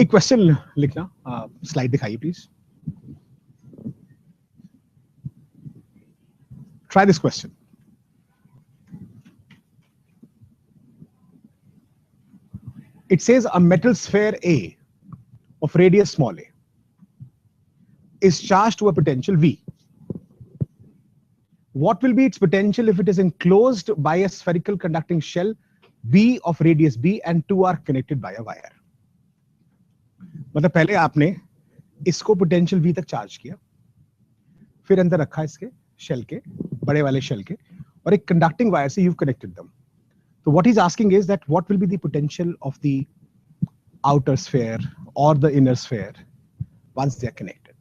एक क्वेश्चन लिखना, स्लाइड दिखाइए please. Try this question. It says a metal sphere A of radius small a is charged to a potential V. What will be its potential if it is enclosed by a spherical conducting shell B of radius B and two are connected by a wire? मतलब पहले आपने इसको potential V तक charge किया, फिर अंदर रखा इसके शेल के, बड़े वाले शेल के, और एक कंडक्टिंग वायर से you've connected them. So what he's asking is that what will be the potential of the outer sphere or the inner sphere once they are connected.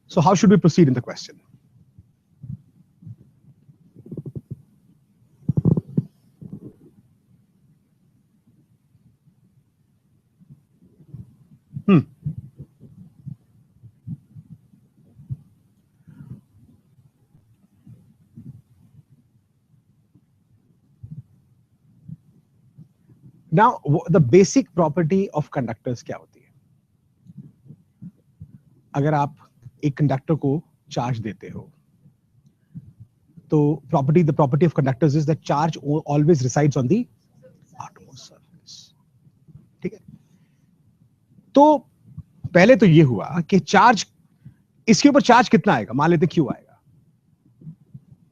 So how should we proceed in the question? Now, the basic property of conductors क्या होती है? अगर आप एक conductor को charge देते हो, तो the property of conductors is that charge always resides on the outermost surface. ठीक है? तो पहले तो ये हुआ कि चार्ज, इसके ऊपर चार्ज कितना आएगा? मान लेते क्यू आएगा.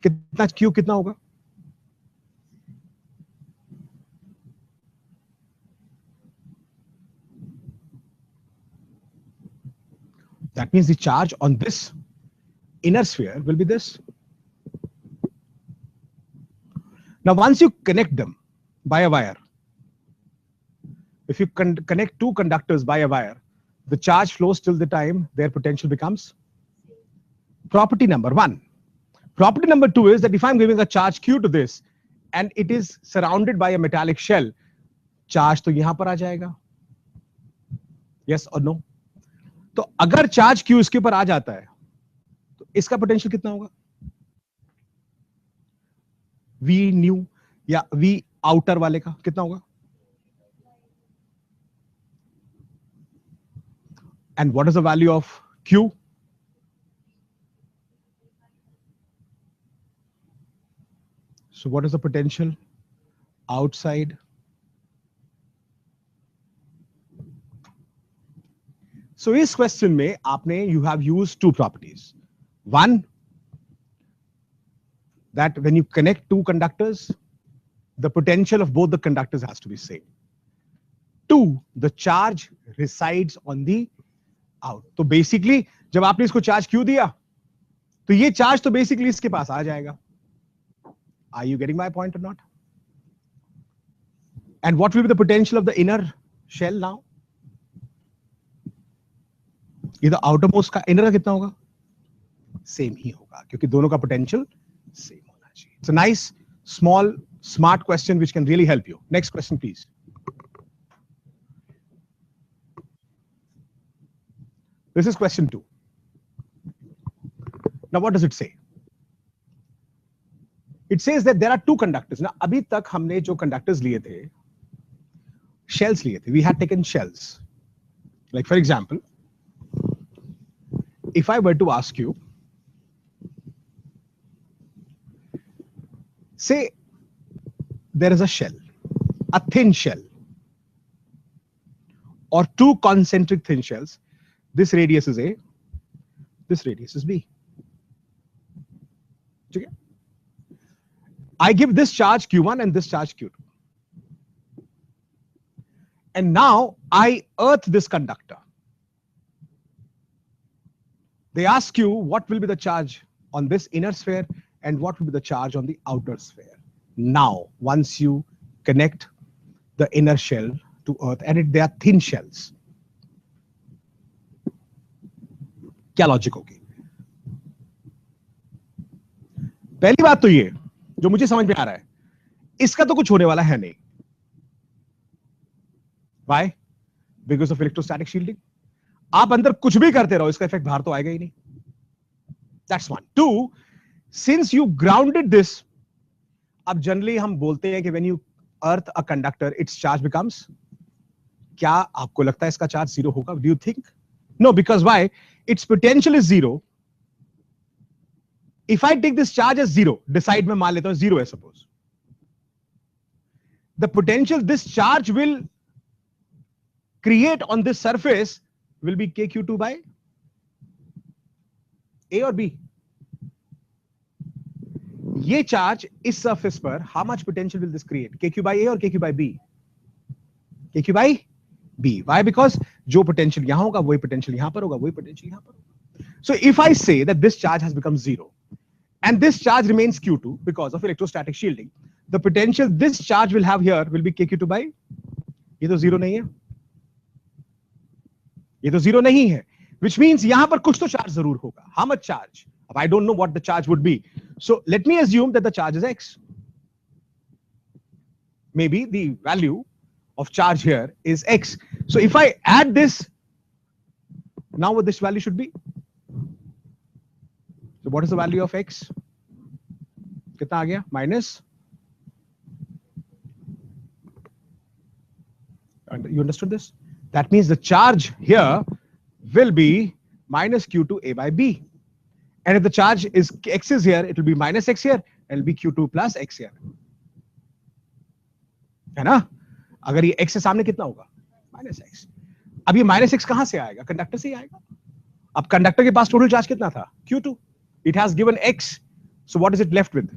कितना क्यू कितना होगा? That means the charge on this inner sphere will be this. Now, once you connect them by a wire, if you connect two conductors by a wire, the charge flows till the time their potential becomes property number one. Property number two is that if I'm giving a charge Q to this and it is surrounded by a metallic shell, charge तो यहां पर आ जाएगा. Yes or no? तो अगर charge Q इसके ऊपर आ जाता है तो इसका पोटेंशियल कितना होगा? V न्यू या V आउटर वाले का कितना होगा? And what is the value of Q? So what is the potential outside? So इस क्वेश्चन में आपने you have used two properties. One, that when you connect two conductors, the potential of both the conductors has to be same. Two, the charge resides on the out. तो basically जब आपने इसको charge क्यों दिया, तो ये charge तो basically इसके पास आ जाएगा. Are you getting my point or not? And what will be the potential of the inner shell now? ये तो outermost का inner का कितना होगा? Same ही होगा, क्योंकि दोनों का potential same होना चाहिए. It's a nice, small, smart question which can really help you. Next question, please. This is question 2. Now, what does it say? It says that there are two conductors. Now, अभी तक हमने जो conductors लिए थे, shells लिए थे. We had taken shells. Like for example, if I were to ask you, say there is a shell, a thin shell, or two concentric thin shells. This radius is A, this radius is B. Okay? I give this charge Q1 and this charge Q2. And now I earth this conductor. They ask you what will be the charge on this inner sphere and what will be the charge on the outer sphere. Now, once you connect the inner shell to earth, and they are thin shells, क्या logic होगी? पहली बात तो ये जो मुझे समझ में आ रहा है, इसका तो कुछ होने वाला है नहीं. Why? Because of electrostatic shielding. आप अंदर कुछ भी करते रहो, इसका इफेक्ट बाहर तो आएगा ही नहीं. That's one. Two, Since you grounded this, अब जनरली हम बोलते हैं कि when you earth a conductor, its charge becomes, क्या आपको लगता है इसका चार्ज जीरो होगा? Do you think? No, because why? Its potential is zero. If I take this charge as zero, decide में मान लेता हूं zero है suppose. The potential this charge will create on this surface will be kq2 by A or B. ये charge इस surface पर how much potential will this create? kq by A or kq by B? kq by B. Why? Because जो potential यहां होगा वही potential यहां पर होगा, वही potential यहां पर होगा. So if I say that this charge has become zero and this charge remains q2 because of electrostatic shielding, the potential this charge will have here will be kq2 by, ये तो zero नहीं है, ये तो zero नहीं है, which means यहां पर कुछ तो charge जरूर होगा. How much charge? I don't know what the charge would be. So let me assume that the charge is x. Maybe the value of charge here is x. So if I add this, now what this value should be? So what is the value of x? कितना आ गया? Minus. And you understood this? That means the charge here will be minus q2 A by B. And if the charge is x is here, it will be minus x here, and it will be q2 plus x here. है ना? अगर ये x से सामने कितना होगा? Minus x. अब ये माइनस x कहां से आएगा? कंडक्टर से ही आएगा. अब कंडक्टर के पास टोटल चार्ज कितना था? q2. It has given x. So what is it left with?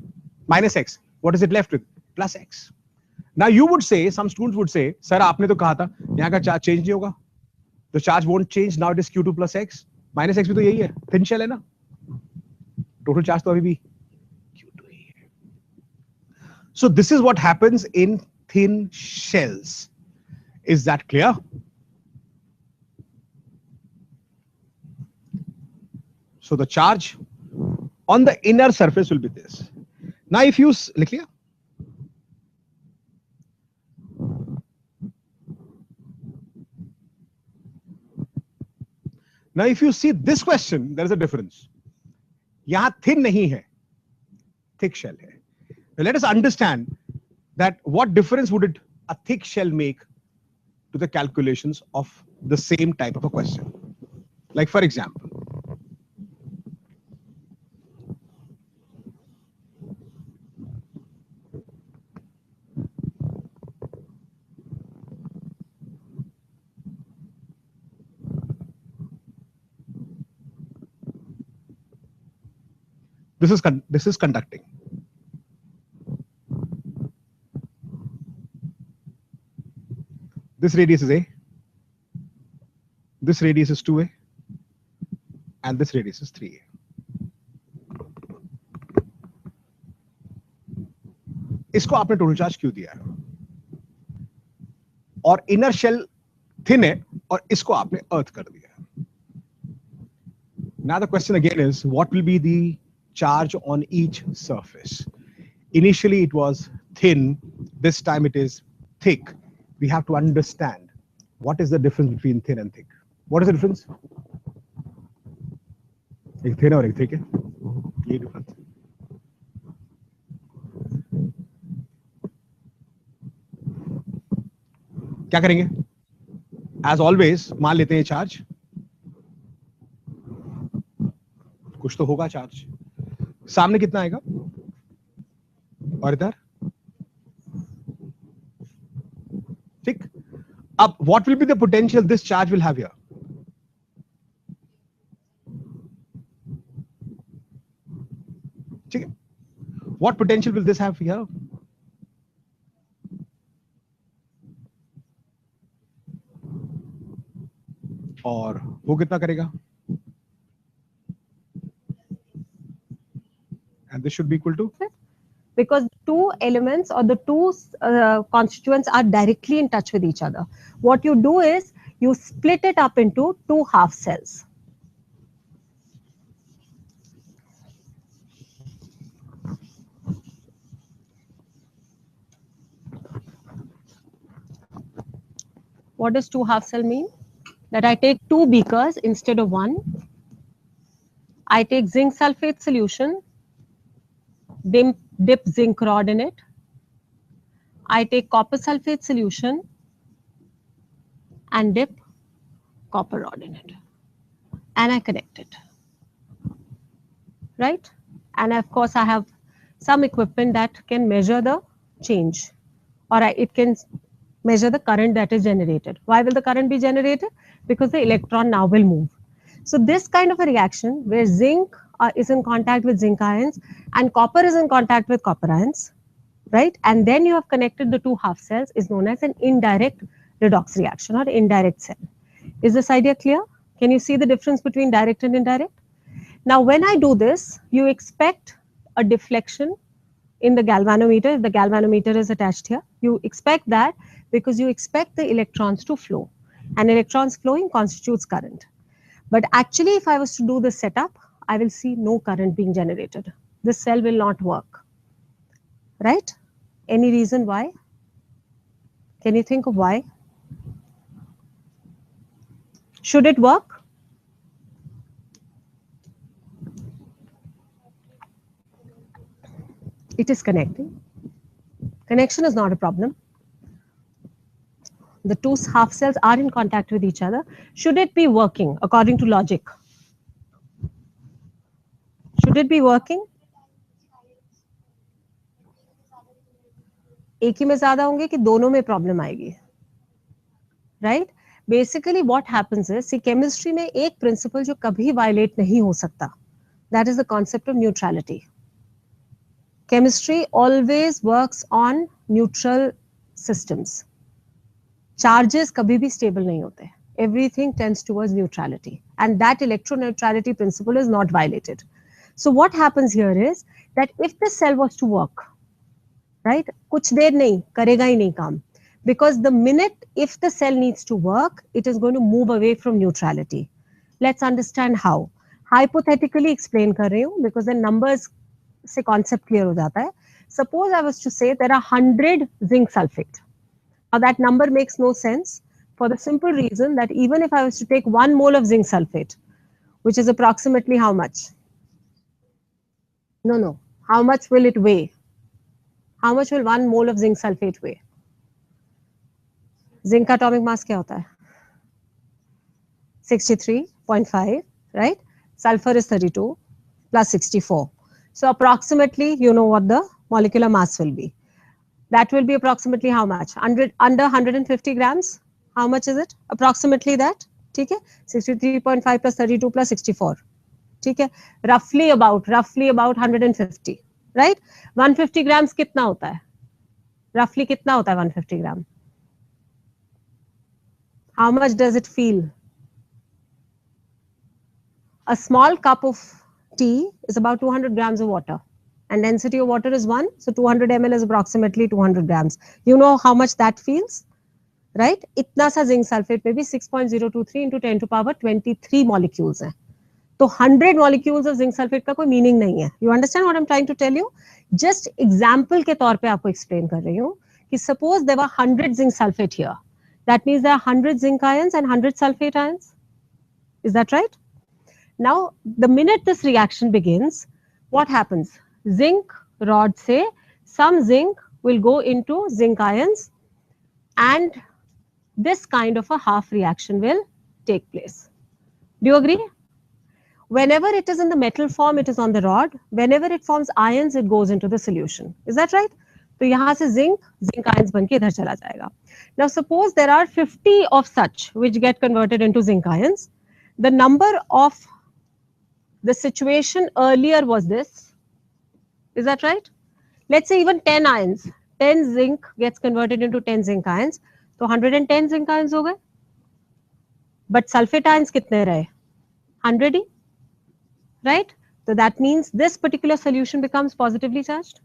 Minus x. What is it left with? Plus x. Now you would say, some students would say, sir आपने तो कहा था यहाँ का charge change नहीं होगा. The charge won't change. Now it is q2 plus x. Minus x भी तो यही है. Thin shell है ना? Total charge तो अभी भी q2 ही है. So this is what happens in thin shells. Is that clear? So the charge on the inner surface will be this. Now if you लिख लिया? Now if you see this question, there is a difference. यहां thin नहीं है, thick shell है. Now let us understand that what difference would a thick shell make to the calculations of the same type of a question. Like for example, this is conducting. This radius is A, this radius is 2A, and this radius is 3A. इसको आपने total charge क्यों दिया है? और inner shell thin है और इसको आपने अर्थ कर दिया है. Now the question again is, what will be the charge on each surface? Initially it was thin, this time it is thick. We have to understand what is the difference between thin and thick. What is the difference? एक thin और एक thick है, ये difference. क्या करेंगे? As always, मान लेते हैं चार्ज, कुछ तो होगा चार्ज. सामने कितना आएगा और इधर? ठीक. अब what will be the potential this charge will have here? ठीक है. What potential will this have here? और वो कितना करेगा? And this should be equal to? Because two elements or the two constituents are directly in touch with each other. What you do is you split it up into two half cells. What does two half cell mean? That I take two beakers instead of one. I take zinc sulfate solution dip zinc rod in it. I take copper sulfate solution and dip copper rod in it, and I connect it, right? And of course, I have some equipment that can measure the change, or it can measure the current that is generated. Why will the current be generated? Because the electron now will move. So this kind of a reaction where zinc is in contact with zinc ions and copper is in contact with copper ions, right? And then you have connected the two half cells is known as an indirect redox reaction or indirect cell. Is this idea clear? Can you see the difference between direct and indirect? Now, when I do this, you expect a deflection in the galvanometer. If the galvanometer is attached here, you expect that because you expect the electrons to flow, and electrons flowing constitutes current. But actually, if I was to do this setup, I will see no current being generated. This cell will not work, right? Any reason why? Can you think of why? Should it work? It is connecting. Connection is not a problem. The two half cells are in contact with each other. Should it be working according to logic? Should it be working? एक ही में ज्यादा होंगे कि दोनों में problem आएगी, right? Basically what happens is, see chemistry में एक प्रिंसिपल जो कभी वायलेट नहीं हो सकता, that is the concept of neutrality. Chemistry always works on neutral systems. Charges कभी भी स्टेबल नहीं होते. Everything tends towards neutrality, and that electroneutrality principle is not violated. So what happens here is that if the cell was to work, right, कुछ देर नहीं करेगा ही नहीं काम, because the minute if the cell needs to work, it is going to move away from neutrality. Let's understand how. Hypothetically explain कर रही हूँ because the numbers से concept clear हो जाता है. Suppose I was to say there are 100 zinc sulfate. Now that number makes no sense for the simple reason that even if I was to take 1 mole of zinc sulfate, which is approximately how much? No. How much will it weigh? How much will 1 mole of zinc sulfate weigh? Zinc atomic mass क्या होता है? 63.5, right? Sulfur is 32 plus 64. So approximately, you know what the molecular mass will be. That will be approximately how much? Under 150 grams. How much is it? Approximately that. ठीक है? 63.5 plus 32 plus 64. ठीक है? Roughly about 150. Right? 150 grams कितना होता है? Roughly कितना होता है 150 gram? How much does it feel? A small cup of tea is about 200 grams of water. And density of water is 1, so 200 ml is approximately 200 grams. You know how much that feels, right? इतना सा zinc sulfate में भी 6.023 into 10 to power 23 molecules हैं. तो 100 molecules of zinc sulfate का कोई meaning नहीं है. You understand what I'm trying to tell you? Just example के तौर पे आपको explain कर रही हूँ कि suppose there were 100 zinc sulfate here. That means there are 100 zinc ions and 100 sulfate ions. Is that right? Now, the minute this reaction begins, what happens? Zinc rod से some zinc will go into zinc ions, and this kind of a half reaction will take place. Do you agree? Whenever it is in the metal form, it is on the rod. Whenever it forms ions, it goes into the solution. Is that right? तो यहाँ से zinc ions बन के इधर चला जाएगा. Now suppose there are 50 of such which get converted into zinc ions. The number of the situation earlier was this. Is that right? Let's say even 10 ions. 10 zinc gets converted into 10 zinc ions. So 110 zinc ions हो गए. But sulfate ions कितने रहे? 100 ही. Right? So that means this particular solution becomes positively charged.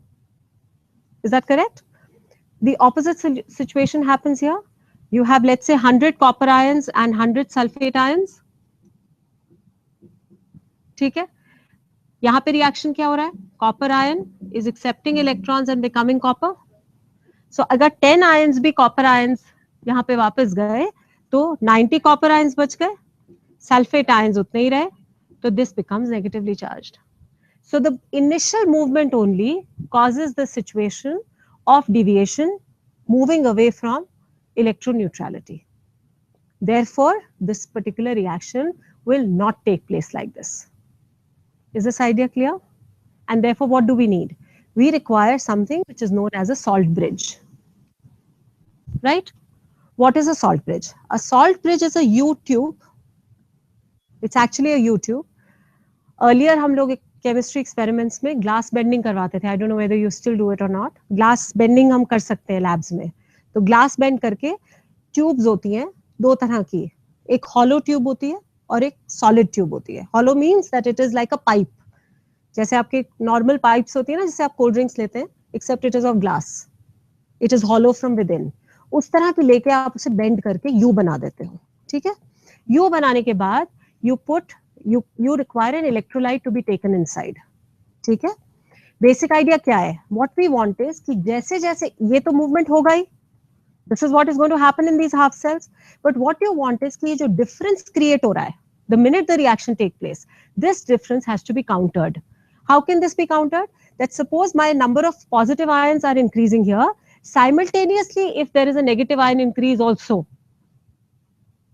Is that correct? The opposite situation happens here. You have, let's say, 100 copper ions and 100 sulfate ions. ठीक है? यहाँ पे reaction क्या हो रहा है? Copper ion is accepting electrons and becoming copper. So अगर 10 ions भी कॉपर आयंस यहाँ पे वापस गए तो 90 कॉपर आयंस बच गए, सल्फेट आयंस उतने ही रहे, तो this becomes negatively charged. So the initial movement only causes the situation of deviation moving away from electroneutrality. Therefore, this particular reaction will not take place like this. Is this idea clear? And therefore, what do we need? We require something which is known as a salt bridge. Right? What is a salt bridge? A salt bridge is a U-tube. It's actually a U-tube. Earlier हम लोग chemistry experiments में glass bending करवाते थे. I don't know whether you still do it or not. Glass bending हम कर सकते हैं labs में. तो glass bend करके tubes होती हैं दो तरह की. एक hollow tube होती है और एक solid tube होती है. Hollow means that it is like a pipe. जैसे आपके normal pipes होती है ना जिससे आप cold drinks लेते हैं, except it is of glass. It is hollow from within. उस तरह की लेके आप उसे bend करके U बना देते हो. ठीक है? U बनाने के बाद you require an electrolyte to be taken inside. ठीक है? Basic idea क्या है? What we want is कि जैसे जैसे ये तो movement होगा ही. This is what is going to happen in these half cells. But what you want is कि ये जो difference create हो रहा है, the minute the reaction take place, this difference has to be countered. How can this be countered? That suppose my number of positive ions are increasing here, simultaneously if there is a negative ion increase also,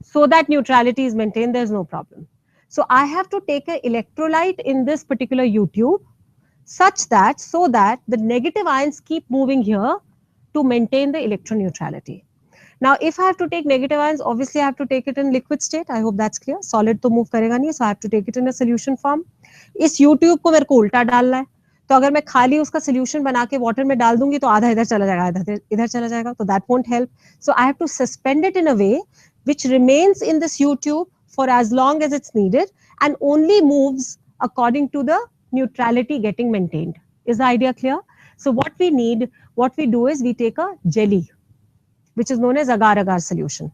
so that neutrality is maintained, there is no problem. So I have to take an electrolyte in this particular U-tube such that, so that the negative ions keep moving here to maintain the electroneutrality. Now, if I have to take negative ions, obviously I have to take it in liquid state. I hope that's clear. Solid to move करेगा नहीं, so I have to take it in a solution form. इस U-tube को मेरे को उल्टा डालना है. तो अगर मैं खाली उसका solution बना के water में डाल दूंगी तो आधा इधर चला जाएगा, आधा इधर चला जाएगा. तो that won't help. So I have to suspend it in a way which remains in this U-tube for as long as it's needed and only moves according to the neutrality getting maintained. Is the idea clear? So what we need, what we do is we take a jelly, which is known as agar-agar solution,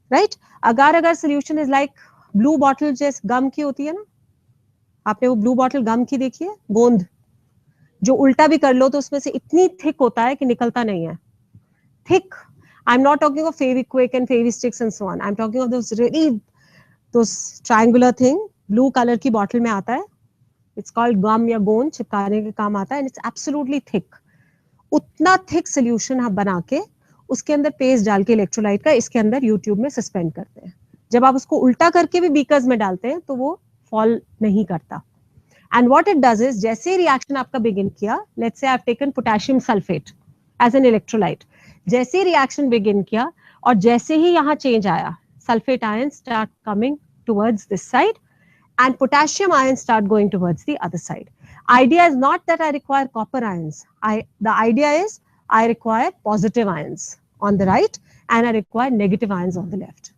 right? Agar-agar solution is like blue bottle जैसे gum की होती है ना? आपने वो blue bottle gum की देखी है? गोंद जो उल्टा भी कर लो तो उसमें से इतनी thick होता है कि निकलता नहीं है. Thick. I'm not talking of Fevikwik and Fevisticks and so on. I'm talking of those triangular thing, blue color की bottle में आता है. It's called gum या गोंद, चिपकाने के काम आता है, and it's absolutely thick. उतना thick solution आप बना के उसके अंदर पेस्ट डाल के इलेक्ट्रोलाइट का इसके अंदर यूट्यूब में सस्पेंड करते हैं. जब आप उसको उल्टा करके भी बीकर्स में डालते हैं तो वो फॉल नहीं करता. And what it does is जैसे ही रिएक्शन आपका बिगिन किया, let's say I have taken potassium sulphate as an electrolyte, जैसे ही रिएक्शन बिगिन किया और जैसे ही यहाँ चेंज आया, sulphate ion start coming towards this side and potassium ions start going towards the other side. Idea is not that I require copper ions. The idea is I require positive ions on the right and I require negative ions on the left.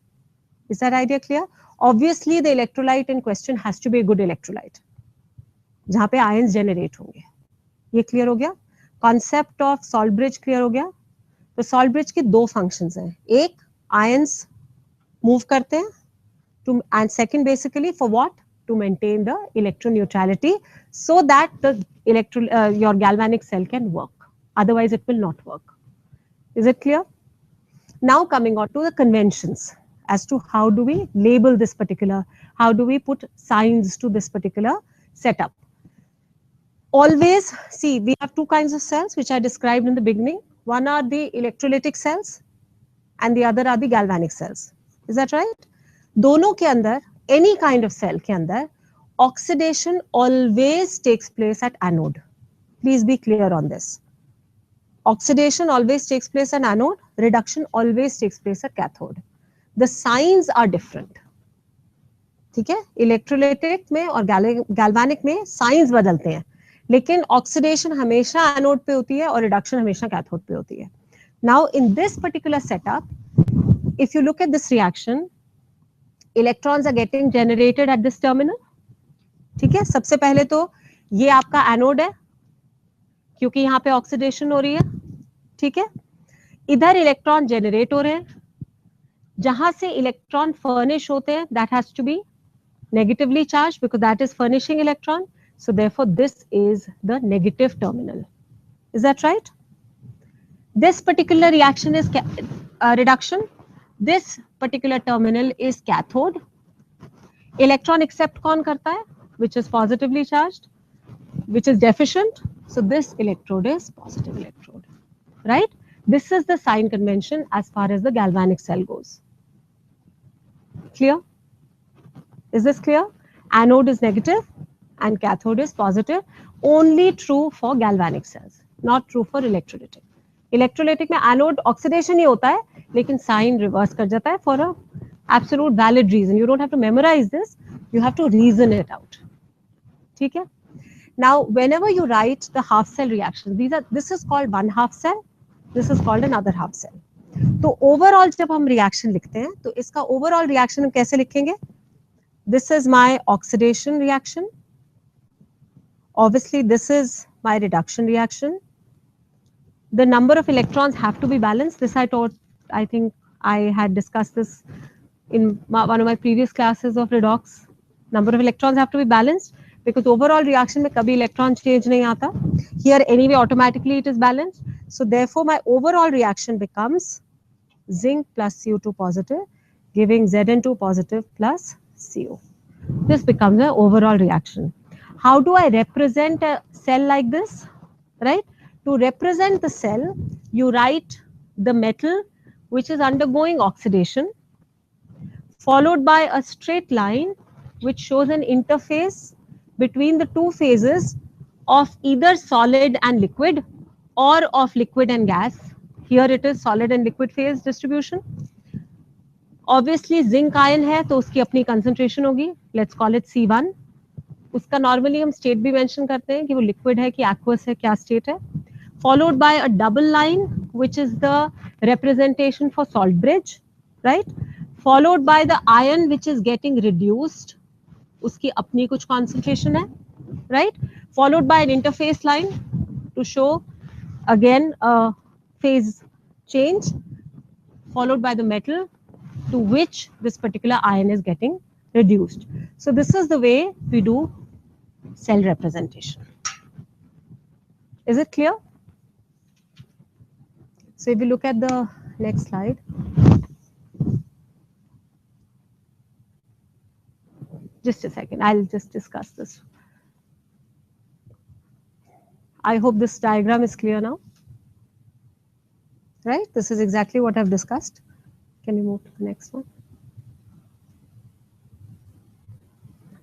Is that idea clear? Obviously, the electrolyte in question has to be a good electrolyte. जहाँ पे ions generate होंगे. ये clear हो गया? Concept of salt bridge clear हो गया? तो salt bridge की दो functions हैं. एक, ions move करते हैं. And second, basically, for what? To maintain the electroneutrality so that the your galvanic cell can work. Otherwise, it will not work. Is it clear? Now coming on to the conventions as to how do we label this particular, how do we put signs to this particular setup. Always, see, we have two kinds of cells which I described in the beginning. One are the electrolytic cells and the other are the galvanic cells. Is that right? दोनों के अंदर, any kind of cell के अंदर, oxidation always takes place at anode. Please be clear on this. Oxidation always takes place at anode, reduction always takes place at cathode. The signs are different. ठीक है? Electrolytic में और galvanic में signs बदलते हैं. लेकिन oxidation हमेशा anode पे होती है और reduction हमेशा cathode पे होती है. Now in this particular setup, if you look at this reaction, electrons are getting generated at this terminal. ठीक है? सबसे पहले तो ये आपका एनोड है क्योंकि यहाँ पे ऑक्सीडेशन हो रही है. ठीक है? इधर इलेक्ट्रॉन जनरेट हो रहे हैं. जहां से इलेक्ट्रॉन फर्निश होते हैं, that has to be negatively charged because that is furnishing electron. So therefore this is the negative terminal. Is that right? This particular reaction is reduction. This particular terminal is cathode. Electron accept कौन करता है? Which is positively charged. which is deficient. So this electrode is positive electrode, right? This is the sign convention as far as the galvanic cell goes. Clear? Is this clear? Anode is negative and cathode is positive. Only true for galvanic cells, not true for electrolytic. Electrolytic में anode oxidation ही होता है, लेकिन sign reverse कर जाता है for a absolute valid reason. You don't have to memorize this. You have to reason it out. ठीक है? Now, whenever you write the half cell reactions, this is called one half cell. This is called another half cell. तो overall जब हम reaction लिखते हैं, तो इसका overall reaction हम कैसे लिखेंगे? This is my oxidation reaction. Obviously, this is my reduction reaction. The number of electrons have to be balanced. This I think I had discussed this in one of my previous classes of redox. Number of electrons have to be balanced because overall reaction में कभी electron change नहीं आता. Here anyway automatically it is balanced. So therefore my overall reaction becomes zinc plus Cu2 positive giving Zn2 positive plus Co. This becomes an overall reaction. How do I represent a cell like this? Right? To represent the cell, you write the metal which is undergoing oxidation followed by a straight line which shows an interface between the two phases of either solid and liquid or of liquid and gas. Here it is solid and liquid phase distribution. Obviously zinc ion है तो उसकी अपनी concentration होगी. Let's call it C1. उसका normally हम state भी mention करते हैं कि वो liquid है कि aqueous है क्या state है. Followed by a double line which is the representation for salt bridge, right? Followed by the ion which is getting reduced. उसकी अपनी कुछ concentration है, right? Followed by an interface line to show again a phase change. Followed by the metal to which this particular ion is getting reduced. So this is the way we do cell representation. Is it clear? So if we look at the next slide. Just a second, I'll just discuss this. I hope this diagram is clear now. Right? This is exactly what I've discussed. Can you move to the next one?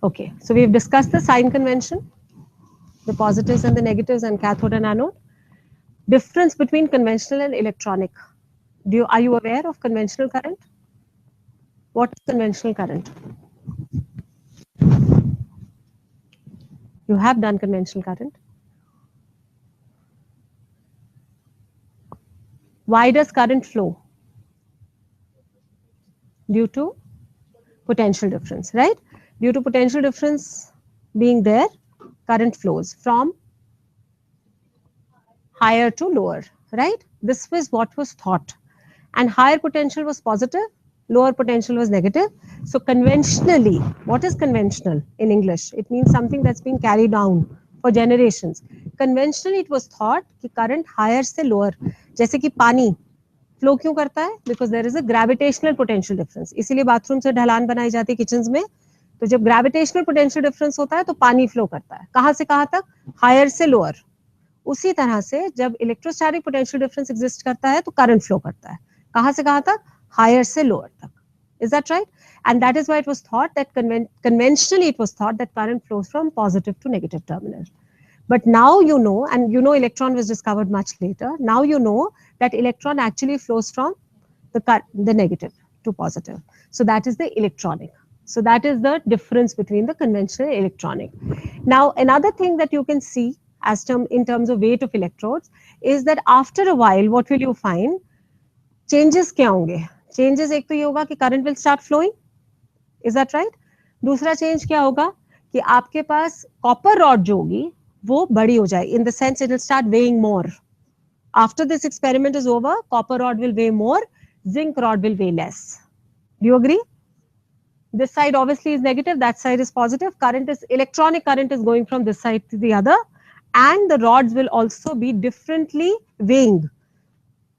Okay, so we've discussed the sign convention, the positives and the negatives and cathode and anode. Difference between conventional and electronic. Are you aware of conventional current? What is conventional current? You have done conventional current. Why does current flow? Due to potential difference, right? Due to potential difference being there, current flows from higher to lower, right? This was what was thought. And higher potential was positive, lower potential was negative. So conventionally, what is conventional in English? It means something that's being carried down for generations. Conventionally, it was thought कि current higher से lower, जैसे कि पानी flow क्यों करता है? Because there is a gravitational potential difference. इसीलिए bathroom से ढलान बनाई जाती है किचन्स में. तो जब gravitational potential difference होता है तो पानी flow करता है. कहाँ से कहाँ तक? Higher से lower. उसी तरह से जब electrostatic potential difference exist करता है तो current flow करता है. कहाँ से कहाँ तक? Higher से lower तक. Is that right? And that is why it was thought that conventionally it was thought that current flows from positive to negative terminal. But now you know, and you know electron was discovered much later. Now you know that electron actually flows from the negative to positive. So that is the electronic. So that is the difference between the conventional and electronic. Now another thing that you can see in terms of weight of electrodes is that after a while, what will you find? Changes क्या होंगे? Changes एक तो ये होगा कि current will start flowing. Is that right? दूसरा change क्या होगा कि आपके पास copper rod जो होगी वो बड़ी हो जाए. In the sense it will start weighing more. After this experiment is over, copper rod will weigh more, zinc rod will weigh less. Do you agree? This side obviously is negative, that side is positive. Electronic current is going from this side to the other, and the rods will also be differently weighing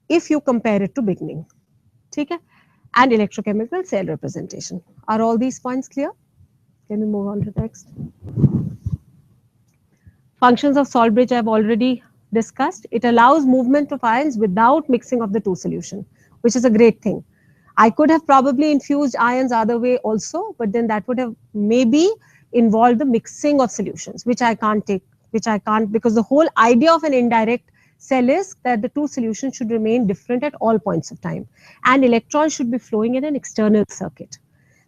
if you compare it to beginning. Okay? And electrochemical cell representation. Are all these points clear? Can we move on to the next? Functions of salt bridge I've already discussed. It allows movement of ions without mixing of the two solution, which is a great thing. I could have probably infused ions other way also, but then that would have maybe involved the mixing of solutions, which I can't take, because the whole idea of an indirect cell is that the two solutions should remain different at all points of time, and electrons should be flowing in an external circuit.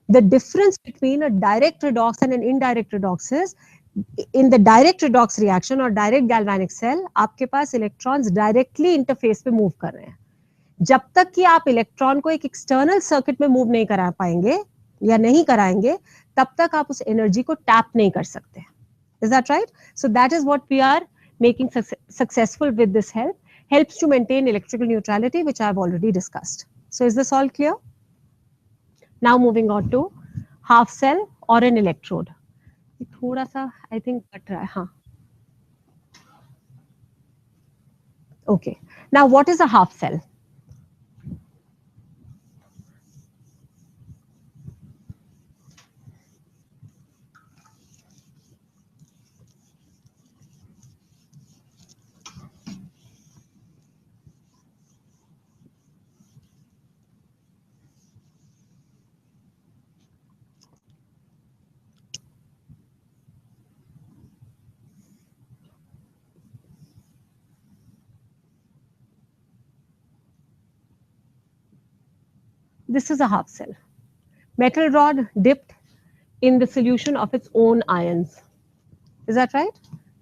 The difference between a direct redox and an indirect redox is, in the direct redox reaction or direct galvanic cell, आपके पास electrons directly interface पे move कर रहे हैं. जब तक कि आप electron को एक एक्सटर्नल सर्किट में मूव नहीं करा पाएंगे या नहीं कराएंगे, तब तक आप उस एनर्जी को टैप नहीं कर सकते. Is that right? So that is what we are making successful with this helps to maintain electrical neutrality, which I have already discussed. So is this all clear? Now moving on to half cell or an electrode. थोड़ा सा I think cut रहा है. हाँ. Okay. Now what is a half cell? This is a half cell. Metal rod dipped in the solution of its own ions. Is that right?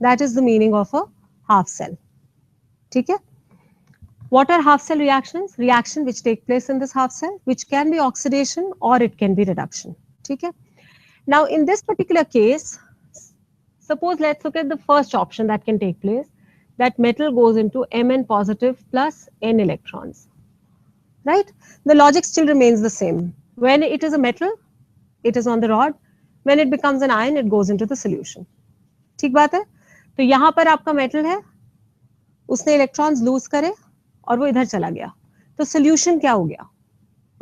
That is the meaning of a half cell. ठीक है? What are half cell reactions? Reaction which take place in this half cell, which can be oxidation or it can be reduction. ठीक है? Now in this particular case, suppose let's look at the first option that can take place, that metal goes into Mn positive plus N electrons. Right? The logic still remains the same. When it is a metal, it is on the rod. When it becomes an ion, it goes into the solution. ठीक बात है? तो यहाँ पर आपका metal है, उसने electrons lose करे और वो इधर चला गया. तो solution क्या हो गया?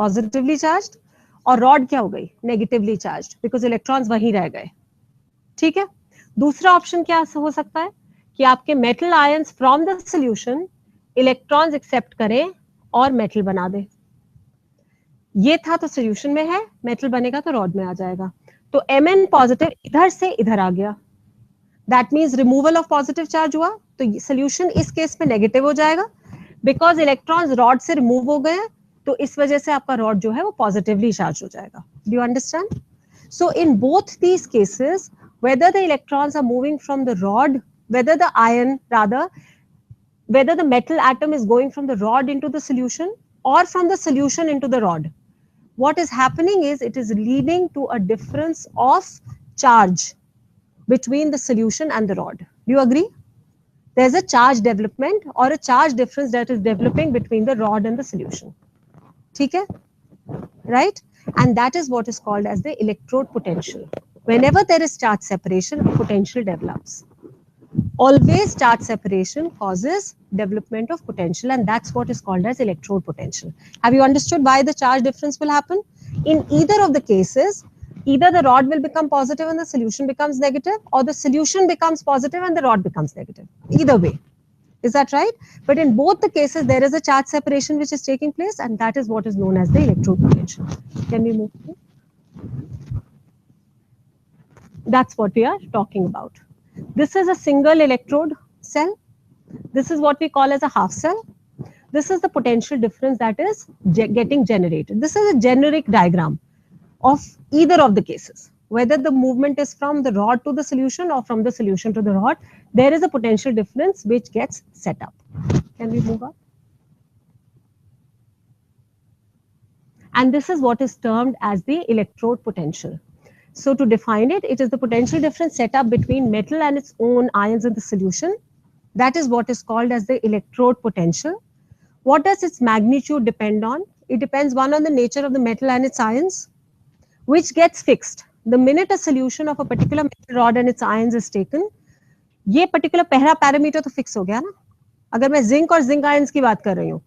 Positively charged. और rod क्या हो गई? Negatively charged, because electrons वहीं रह गए. ठीक है? दूसरा option क्या हो सकता है? कि आपके metal ions from the solution electrons accept करें और मेटल बना दे. ये था तो सोल्यूशन में है, मेटल बनेगा तो रॉड में आ जाएगा. तो Mn पॉजिटिव इधर से इधर आ गया. That means removal of positive charge हुआ, तो सोल्यूशन इस केस में नेगेटिव हो जाएगा, बिकॉज इलेक्ट्रॉन्स रॉड से रिमूव हो गए, तो इस वजह से आपका रॉड जो है वो पॉजिटिवली चार्ज हो जाएगा. Do you understand? So in both these cases, whether the electrons are moving from the rod, whether the ion rather, whether the metal atom is going from the rod into the solution or from the solution into the rod, what is happening is it is leading to a difference of charge between the solution and the rod. Do you agree? There's a charge development or a charge difference that is developing between the rod and the solution. ठीक है? Right? And that is what is called as the electrode potential. Whenever there is charge separation, potential develops. Always charge separation causes development of potential, and that's what is called as electrode potential. Have you understood why the charge difference will happen? In either of the cases, either the rod will become positive and the solution becomes negative, or the solution becomes positive and the rod becomes negative. Either way. Is that right? But in both the cases, there is a charge separation which is taking place, and that is what is known as the electrode potential. Can we move to? That's what we are talking about. This is a single electrode cell. This is what we call as a half cell. This is the potential difference that is getting generated. This is a generic diagram of either of the cases. Whether the movement is from the rod to the solution or from the solution to the rod, there is a potential difference which gets set up. Can we move on? And this is what is termed as the electrode potential. So to define it, it is the potential difference set up between metal and its own ions in the solution. That is what is called as the electrode potential. What does its magnitude depend on? It depends, one, on the nature of the metal and its ions, which gets fixed. The minute a solution of a particular metal rod and its ions is taken, ये particular पहला parameter तो fix हो गया ना. अगर मैं zinc और zinc ions की बात कर रही हूँ,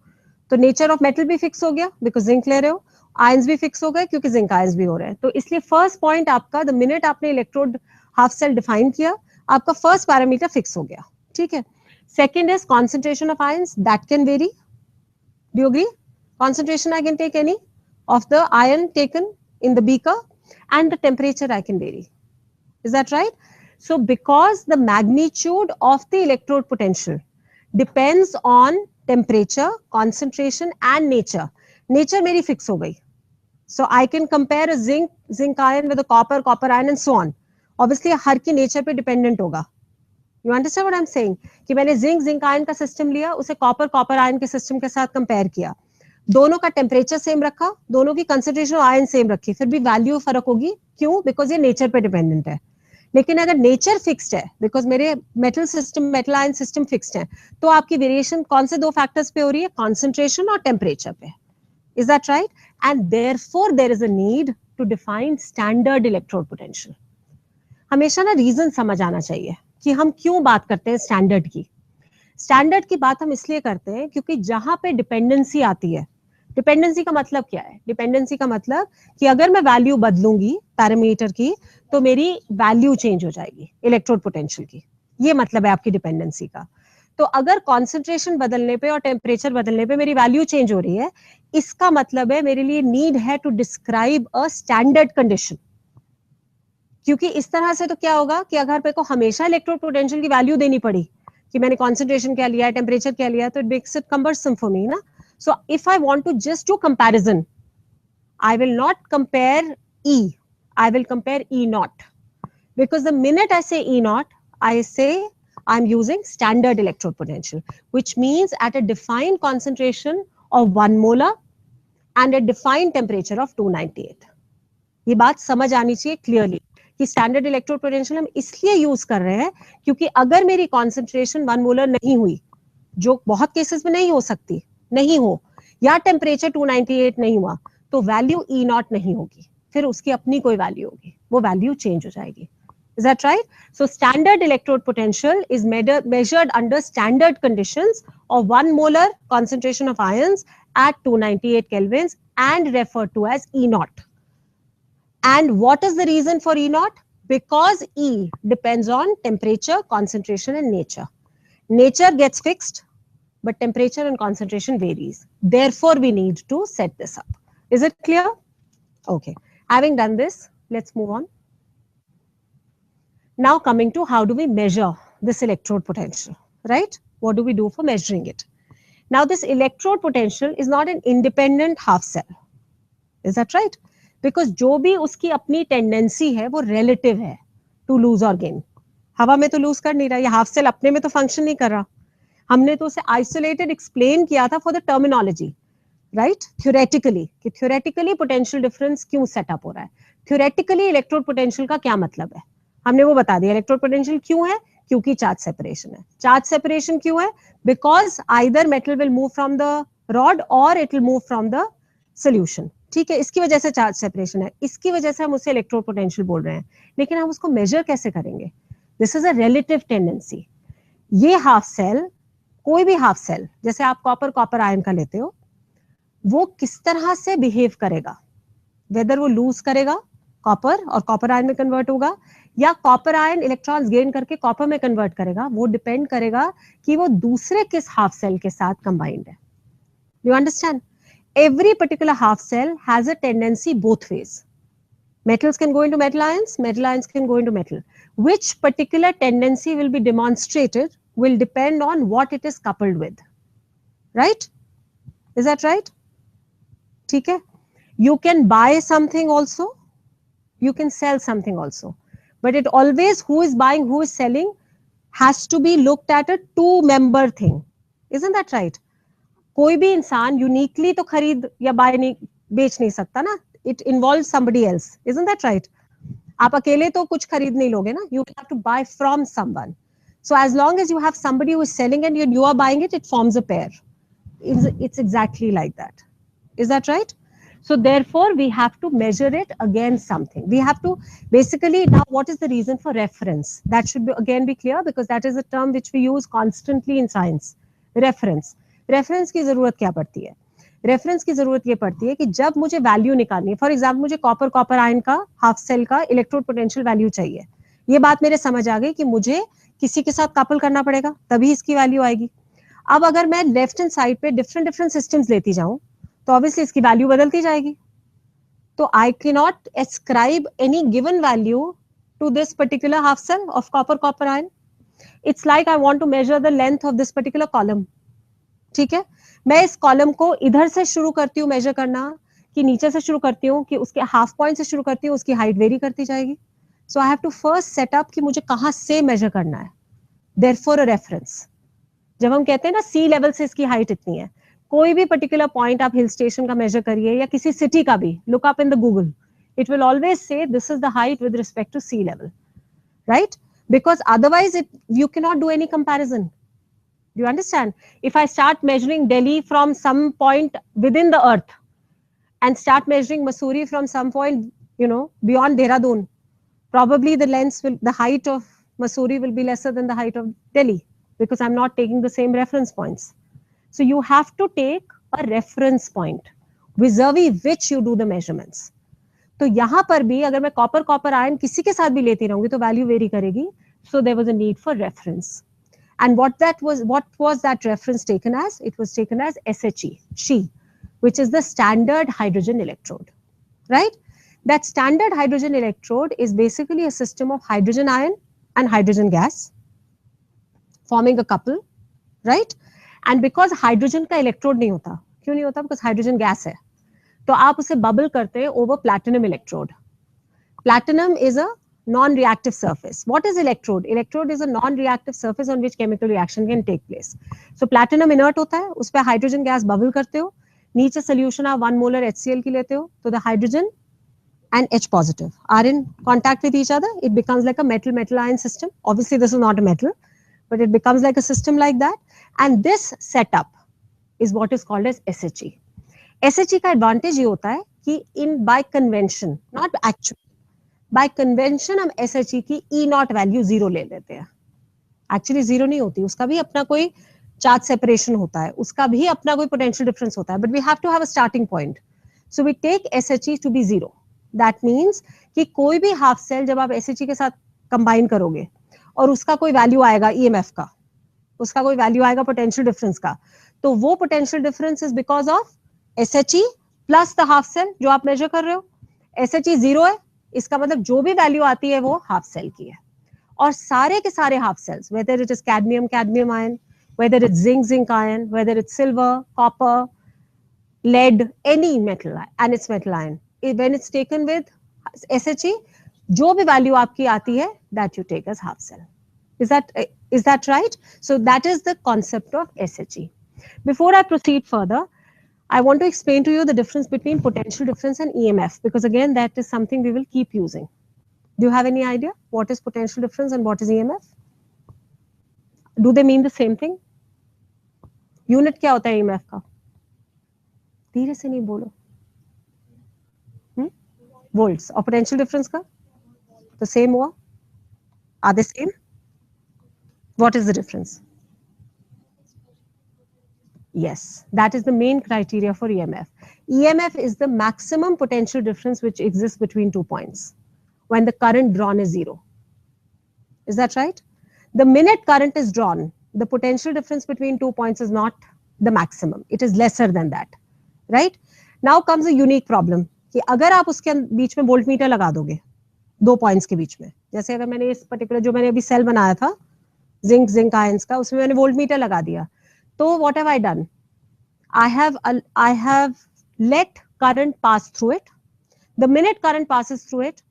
तो nature of metal भी fix हो गया, because zinc ले रहे हो, ions भी fix हो गए क्योंकि zinc ions भी हो रहे हैं. तो इसलिए first point आपका, the minute आपने electrode half cell define किया, आपका फर्स्ट पैरामीटर फिक्स हो गया, ठीक है. Second is concentration of ions, that can very. Do you agree? Concentration I can take any of the ion taken in the beaker, and the temperature I can vary. Is that right? So because the magnitude of the electrode potential depends on temperature, concentration and nature. Nature मेरी fix हो गई. So I can compare a zinc ion with a copper ion and so on. Obviously हर की nature पे dependent होगा. You understand what I'm saying? कि मैंने zinc ion का system लिया, उसे कॉपर आयन के सिस्टम के साथ कंपेयर किया, दोनों का टेम्परेचर सेम रखा, दोनों की कंसेंट्रेशन आयन सेम रखी, फिर भी वैल्यू फर्क होगी. क्यों? बिकॉज ये नेचर पे डिपेंडेंट है. लेकिन अगर नेचर फिक्स्ड है, बिकॉज मेरे मेटल आयन सिस्टम फिक्स्ड है, तो आपकी वेरिएशन कौन से दो फैक्टर्स पे हो रही है? कॉन्सेंट्रेशन और टेम्परेचर पे. Is that right? And therefore there is a need to define standard electrode potential. हमेशा ना रीजन समझ आना चाहिए कि हम क्यों बात करते हैं स्टैंडर्ड की. स्टैंडर्ड की बात हम इसलिए करते हैं क्योंकि जहां पे डिपेंडेंसी आती है, डिपेंडेंसी का मतलब क्या है? डिपेंडेंसी का मतलब कि अगर मैं वैल्यू बदलूंगी पैरामीटर की, तो मेरी वैल्यू चेंज हो जाएगी इलेक्ट्रोड पोटेंशियल की. ये मतलब है आपकी डिपेंडेंसी का. तो अगर कॉन्सेंट्रेशन बदलने पे और टेम्परेचर बदलने पे मेरी वैल्यू चेंज हो रही है, इसका मतलब है मेरे लिए नीड है to describe a standard condition. क्योंकि इस तरह से तो क्या होगा कि अगर मेरे को हमेशा इलेक्ट्रोड पोटेंशियल की वैल्यू देनी पड़ी कि मैंने कॉन्सेंट्रेशन क्या लिया है, टेम्परेचर क्या लिया है, तो it makes it cumbersome for me ना. So if I want to just do comparison, I will not compare E, I will compare E naught, because the minute I say E naught, I say I'm using standard electrode potential, which means at a defined concentration of 1 molar and a defined temperature of 298. ये बात समझ आनी चाहिए clearly कि standard electrode potential हम इसलिए use कर रहे हैं क्योंकि अगर मेरी कॉन्सेंट्रेशन 1 मोलर नहीं हुई, जो बहुत केसेस में नहीं हो सकती, नहीं हो, या टेम्परेचर 298 नहीं हुआ, तो वैल्यू E नॉट नहीं होगी, फिर उसकी अपनी कोई वैल्यू होगी, वो वैल्यू चेंज हो जाएगी. Is that right? So standard electrode potential is measured under standard conditions of 1 molar concentration of ions at 298 kelvins and referred to as E naught. And what is the reason for E naught? Because E depends on temperature, concentration and nature. Nature gets fixed, but temperature and concentration varies. Therefore, we need to set this up. Is it clear? Okay. Having done this, let's move on. Now coming to how do we measure this electrode potential, right? What do we do for measuring it? Now this electrode potential is not an independent half cell. Is that right? Because जो भी उसकी अपनी tendency है वो relative है to lose और gain. हवा में तो लूज कर नहीं रहा, ये हाफ सेल अपने में तो फंक्शन नहीं कर रहा. हमने तो उसे आइसोलेटेड एक्सप्लेन किया था for the terminology, right? Theoretically कि थ्योरेटिकली पोटेंशियल डिफरेंस क्यों सेटअप हो रहा है, थ्योरेटिकली इलेक्ट्रोड पोटेंशियल का क्या मतलब है, हमने वो बता दिया. इलेक्ट्रोड पोटेंशियल क्यों है? क्योंकि चार्ज सेपरेशन है. चार्ज सेपरेशन क्यों है? Because either metal will move from the rod और it will move from the solution. ठीक है, इसकी वजह से चार्ज सेपरेशन है, इसकी वजह से हम उसे इलेक्ट्रोड पोटेंशियल बोल रहे हैं. लेकिन हम उसको मेजर कैसे करेंगे? This is a relative tendency. ये हाफ सेल, कोई भी हाफ सेल, जैसे आप कॉपर आयन का लेते हो, वो किस तरह से बिहेव करेगा, वेदर वो लूज करेगा कॉपर और कॉपर आयन में कन्वर्ट होगा, या कॉपर आयन इलेक्ट्रॉन्स गेन करके कॉपर में कन्वर्ट करेगा, वो डिपेंड करेगा कि वो दूसरे किस हाफ सेल के साथ कंबाइंड है. You understand? Every particular half cell has a tendency both ways. Metals can go into metal ions can go into metal. Which particular tendency will be demonstrated will depend on what it is coupled with. Right? Is that right? ठीक है? You can buy something also. You can sell something also. But it always, who is buying, who is selling, has to be looked at a two-member thing. Isn't that right? कोई भी इंसान uniquely तो खरीद या bye नहीं, बेच नहीं सकता ना. It involve somebody else. Isn't that right? आप अकेले तो कुछ खरीद नहीं लोगे ना. You have to buy from someone. So as long as you have somebody who is selling and you are buying it, it forms a pair. It's exactly like that. Is that right? So therefore we have to measure it against something. We have to basically, now what is the reason for reference? That should be again be clear, because that is a term which we use constantly in science. Reference. Reference की जरूरत क्या पड़ती है? Reference की जरूरत ये पड़ती है कि जब मुझे वैल्यू निकालनी है, फॉर एग्जांपल मुझे कॉपर आयन का हाफ सेल का इलेक्ट्रोड पोटेंशियल वैल्यू चाहिए, ये बात मेरे समझ आ गई कि मुझे किसी के साथ कपल करना पड़ेगा तभी इसकी वैल्यू आएगी. अब अगर मैं लेफ्ट हैंड साइड पे डिफरेंट डिफरेंट सिस्टम्स लेती जाऊं तो ऑब्वियसली इसकी वैल्यू बदलती जाएगी. तो I can not ascribe any given value to this particular half cell of copper copper ion. It's like I want to measure the length of this particular column. ठीक है, मैं इस कॉलम को इधर से शुरू करती हूँ मेजर करना कि नीचे से शुरू करती हूँ कि उसके हाफ पॉइंट से शुरू करती हूँ, उसकी हाइट वेरी करती जाएगी. So I have to first set up कि मुझे कहां से मेजर करना है. Therefore a reference. जब हम कहते हैं ना सी लेवल से इसकी हाइट इतनी है, कोई भी पर्टिकुलर पॉइंट आप हिल स्टेशन का मेजर करिए या किसी सिटी का भी, look up in the Google, it will always say this is the height with respect to sea level, right? Because otherwise you cannot do any comparison. Do you understand? If I start measuring Delhi from some point within the earth and start measuring Mussoorie from some point, beyond Dehradun, probably the height of Mussoorie will be lesser than the height of Delhi because I'm not taking the same reference points. So you have to take a reference point vis-a-vis which you do the measurements. तो यहां पर भी अगर मैं copper copper ion किसी के साथ भी लेती रहूंगी तो वैल्यू वेरी करेगी. So there was a need for reference. And what was that reference taken as? It was taken as SHE, which is the standard hydrogen electrode, right? That standard hydrogen electrode is basically a system of hydrogen ion and hydrogen gas forming a couple, right? And because hydrogen का electrode नहीं होता, क्यों नहीं होता? Because hydrogen gas है. तो आप उसे बबल करते हैं over platinum electrode. Platinum is a non-reactive surface. What is electrode? Electrode is a non-reactive surface on which chemical reaction can take place. So platinum inert होता है, उस पे hydrogen gas bubble करते हो, नीचे solution आप 1 molar HCl की लेते हो, तो the hydrogen and H positive are in contact with each other. It becomes like a metal ion system. Obviously this is not a metal, but it becomes like a system like that. And this setup is what is called as SHE. SHE का advantage ये होता है कि by convention, not actual, by convention हम SHE की E naught value 0 ले लेते हैं. Actually 0 नहीं होती, उसका भी अपना कोई charge separation होता है, उसका भी अपना कोई potential difference होता है, but we have to have a starting point. So we take SHE to be 0. That means कि कोई भी half cell जब आप SHE के साथ combine करोगे और उसका कोई value आएगा EMF का, उसका कोई value आएगा potential difference का, तो वो potential difference is because of SHE plus the half cell जो आप measure कर रहे हो. SHE 0 है, इसका मतलब जो भी वैल्यू आती है वो हाफ सेल की है. और सारे के सारे half cells, whether it is cadmium ion, whether it's zinc ion, whether it's silver, copper, lead, any metal and its metal ion, when it's taken with SHE, जो भी वैल्यू आपकी आती है, that you take as half cell. Is that right? So that is the concept of SHE. Before I proceed further, I want to explain to you the difference between potential difference and EMF, because again, that is something we will keep using. Do you have any idea what is potential difference and what is EMF? Do they mean the same thing? Unit क्या होता है EMF का? धीरे से नहीं बोलो. Volts. और potential difference का? The same हुआ? Are they same? What is the difference? Yes, that is the main criteria for EMF. EMF is the maximum potential difference which exists between 2 points when the current drawn is 0. Is that right? The minute current is drawn, the potential difference between 2 points is not the maximum. It is lesser than that, right? Now comes a unique problem कि अगर आप उसके बीच में voltmeter लगा दोगे 2 points के बीच में, जैसे अगर मैंने इस पर्टिकुलर जो मैंने अभी सेल बनाया था जिंक आयंस का, उसमें मैंने वोल्टमीटर लगा दिया, तो what have I done? I have let current pass through it. The minute current passes through it,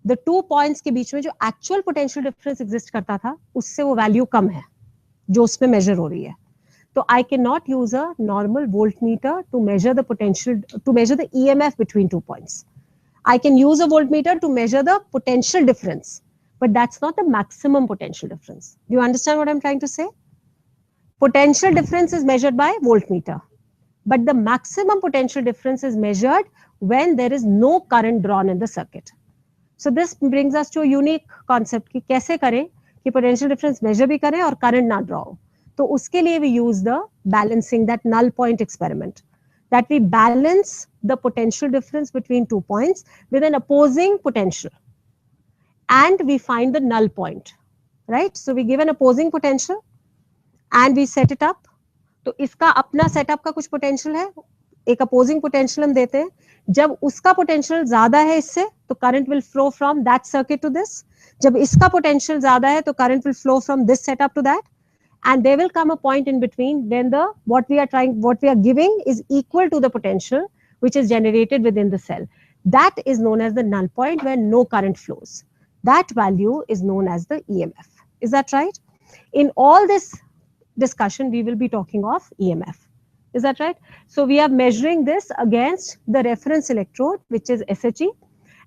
the 2 points के बीच में जो actual potential difference exist करता था, उससे वो value कम है, जो उसमें measure हो रही है. तो I cannot use a normal voltmeter to measure the EMF between 2 points. I can use a voltmeter to measure the potential difference, but that's not the maximum potential difference. Do you understand what I'm trying to say? Potential difference is measured by voltmeter, but the maximum potential difference is measured when there is no current drawn in the circuit. So this brings us to a unique concept कि कैसे करें कि potential difference measure भी करें और current ना draw हो. तो उसके लिए we use the balancing, that null point experiment, that we balance the potential difference between 2 points with an opposing potential. and we find the null point, right? So we give an opposing potential and we set it up. तो इसका अपना setup का कुछ potential है, एक opposing potential हम देते हैं. जब उसका पोटेंशियल ज्यादा है इससे, तो current will flow from that circuit to this. जब इसका पोटेंशियल ज्यादा है, तो current will flow from this setup to that. And there will come a point in between when what we are giving is equal to the potential which is generated within the cell. That is known as the null point where no current flows. That value is known as the EMF. Is that right? In all this discussion, we will be talking of EMF. Is that right? So we are measuring this against the reference electrode, which is SHE,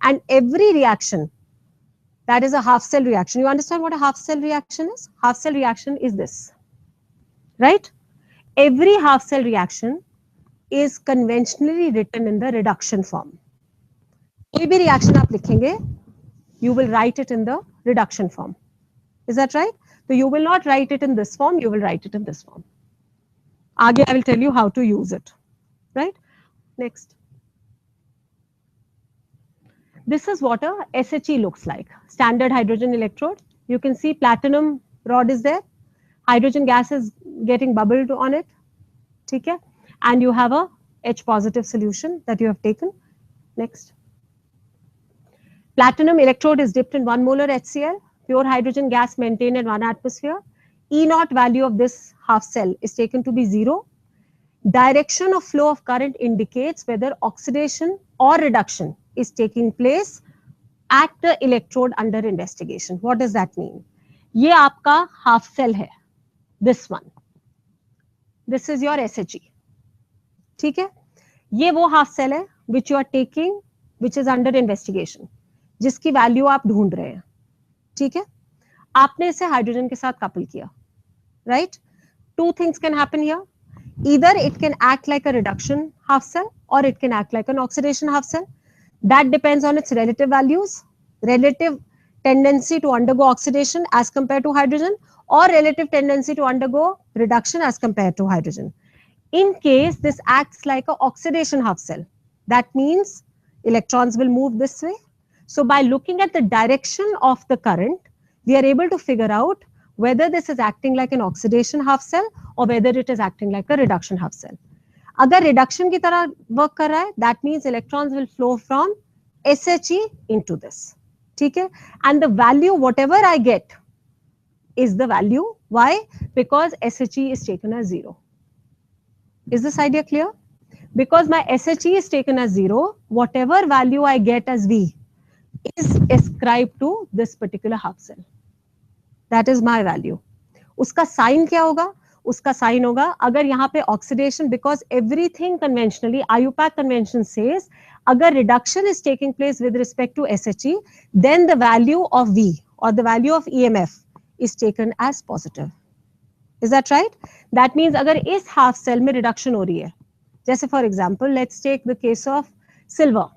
and every reaction, that is a half cell reaction. You understand what a half cell reaction is? Half cell reaction is this, right? Every half cell reaction is conventionally written in the reduction form. कोई भी reaction आप लिखेंगे, you will write it in the reduction form. Is that right? So you will not write it in this form, you will write it in this form. आगे I will tell you how to use it, right? Next. This is what a SHE looks like. Standard hydrogen electrode. You can see platinum rod is there. Hydrogen gas is getting bubbled on it. Okay? And you have a H positive solution that you have taken. Next. Platinum electrode is dipped in 1 molar HCl. Pure hydrogen gas maintained at 1 atmosphere. E naught value of this half cell is taken to be 0. Direction of flow of current indicates whether oxidation or reduction is taking place at the electrode under investigation. What does that mean? ये आपका half cell है, this one. This is your SHE. ठीक है? ये वो half cell है which you are taking, which is under investigation, जिसकी value आप ढूंढ रहे हैं. ठीक है? आपने इसे हाइड्रोजन के साथ कपल किया, right? Two things can happen here. Either it can act like a reduction half cell or it can act like an oxidation half cell. That depends on its relative values, relative tendency to undergo oxidation as compared to hydrogen, or relative tendency to undergo reduction as compared to hydrogen. In case this acts like an oxidation half cell, that means electrons will move this way. So by looking at the direction of the current, we are able to figure out whether this is acting like an oxidation half cell or whether it is acting like a reduction half cell. अगर reduction की तरह work कर रहा है, that means electrons will flow from SHE into this. ठीक है? And the value whatever I get is the value. Why? Because SHE is taken as 0. Is this idea clear? Because my SHE is taken as 0, whatever value I get as V is ascribed to this particular half cell. That is my value. उसका sign क्या होगा? उसका sign होगा अगर यहाँ पे oxidation, because everything conventionally, IUPAC convention says, अगर reduction is taking place with respect to SHE, then the value of V or the value of EMF is taken as positive. Is that right? That means अगर इस half cell में reduction हो रही है, जैसे for example, let's take the case of silver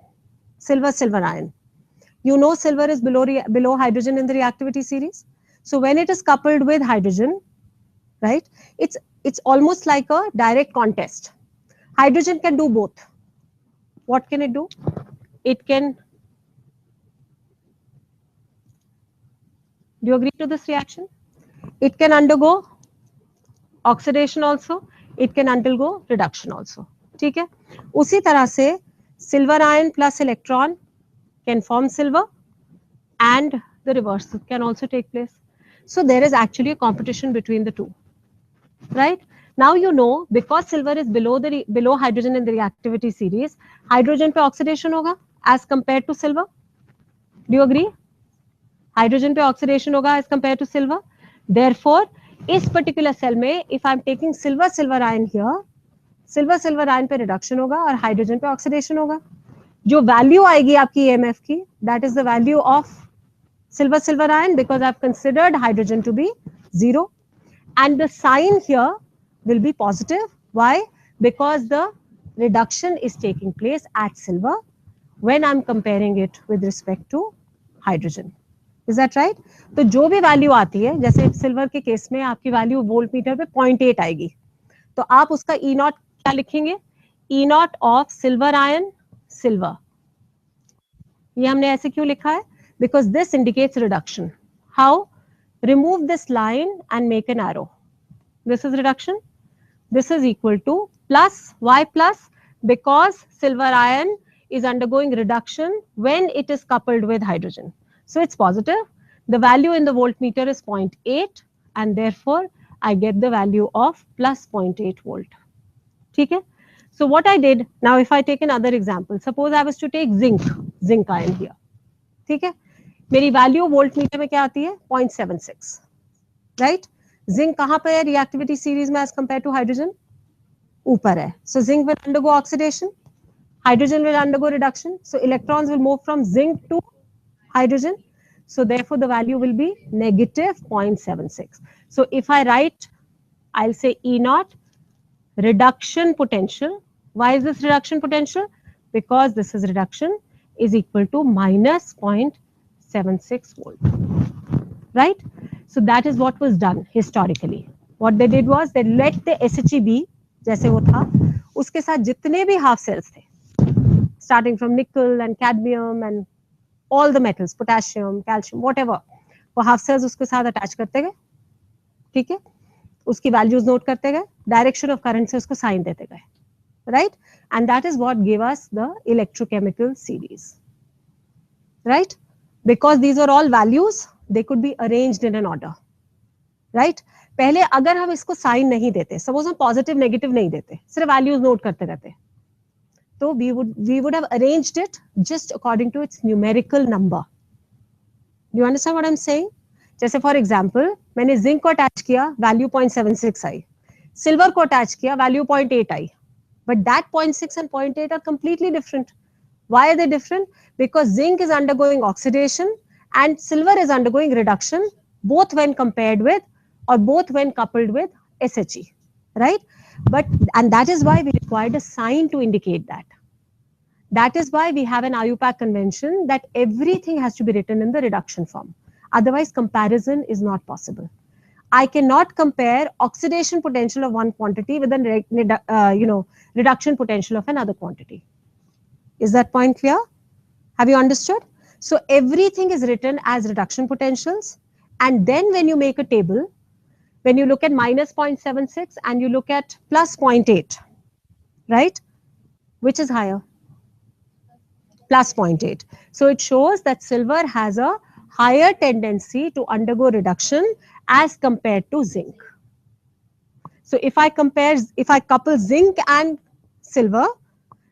ion. You know silver is below hydrogen in the reactivity series. So when it is coupled with hydrogen, right, it's almost like a direct contest. Hydrogen can do both. What can it do? It can, do you agree to this reaction? It can undergo oxidation also, it can undergo reduction also. ठीक है? उसी तरह से silver ion plus electron can form silver and the reverse can also take place. So there is actually a competition between the two, right? Now you know, because silver is below hydrogen in the reactivity series, hydrogen पे oxidation होगा as compared to silver. Do you agree? Hydrogen पे oxidation होगा as compared to silver. Therefore, इस particular cell में, if I am taking silver ion here, silver ion पे reduction होगा और hydrogen पे oxidation होगा. जो value आएगी आपकी EMF की, that is the value of silver ion, because I've considered hydrogen to be 0, and the sign here will be positive. Why? Because the reduction is taking place at silver when I'm comparing it with respect to hydrogen. Is that right? तो जो भी value आती है, जैसे silver के case में आपकी value voltmeter पे 0.8 आएगी, तो आप उसका E naught क्या लिखेंगे? E naught of silver ion, silver. ये हमने ऐसे क्यों लिखा है? because this indicates reduction. How? Remove this line and make an arrow. This is reduction. This is equal to plus. Why plus? Because silver ion is undergoing reduction when it is coupled with hydrogen. So it's positive. The value in the voltmeter is 0.8 and therefore I get the value of plus 0.8 volt. Okay? So what I did, now if I take another example, suppose I was to take zinc ion here. ठीक है, मेरी value voltmeter में क्या आती है 0.76, right. Zinc कहाँ पे है रिएक्टिविटी सीरीज में एज कंपेयर टू हाइड्रोजन? ऊपर है. So zinc will undergo oxidation, hydrogen will undergo reduction, so electrons will move from zinc to hydrogen, so therefore the value will be negative 0.76. So if I write, I'll say E naught reduction potential. Why is this reduction potential? Because this is reduction is equal to minus 0.76 volt, right? So that is what was done historically. What they did was they let the SHEB जैसे वो था उसके साथ जितने भी half cells थे, starting from nickel and cadmium and all the metals, potassium, calcium, whatever, वो half cells उसके साथ attach करते गए, ठीक है, उसकी values note करते गए, direction of current से उसको sign देते गए, right? And that is what gave us the electrochemical series, right? Because these are all values, they could be arranged in an order, right? पहले अगर हम इसको साइन नहीं देते, सपोज हम पॉजिटिव नेगेटिव नहीं देते, सिर्फ वैल्यूज नोट करते रहते, तो we would have arranged it just according to its numerical number. Do you understand what I'm saying? जैसे फॉर एग्जाम्पल मैंने जिंक को अटैच किया, वैल्यू 0.76 आई, सिल्वर को अटैच किया, value 0.8 I, but that 0.6 and 0.8 are completely different. Why are they different? Because zinc is undergoing oxidation and silver is undergoing reduction, both when compared with or both when coupled with SHE, right? And that is why we required a sign to indicate that. That is why we have an IUPAC convention that everything has to be written in the reduction form. Otherwise, comparison is not possible. I cannot compare oxidation potential of one quantity with a reduction potential of another quantity. Is that point clear? Have you understood? So everything is written as reduction potentials, and then when you make a table, when you look at minus 0.76 and you look at plus 0.8, right? Which is higher? Plus 0.8. So it shows that silver has a higher tendency to undergo reduction as compared to zinc. So if I couple zinc and silver,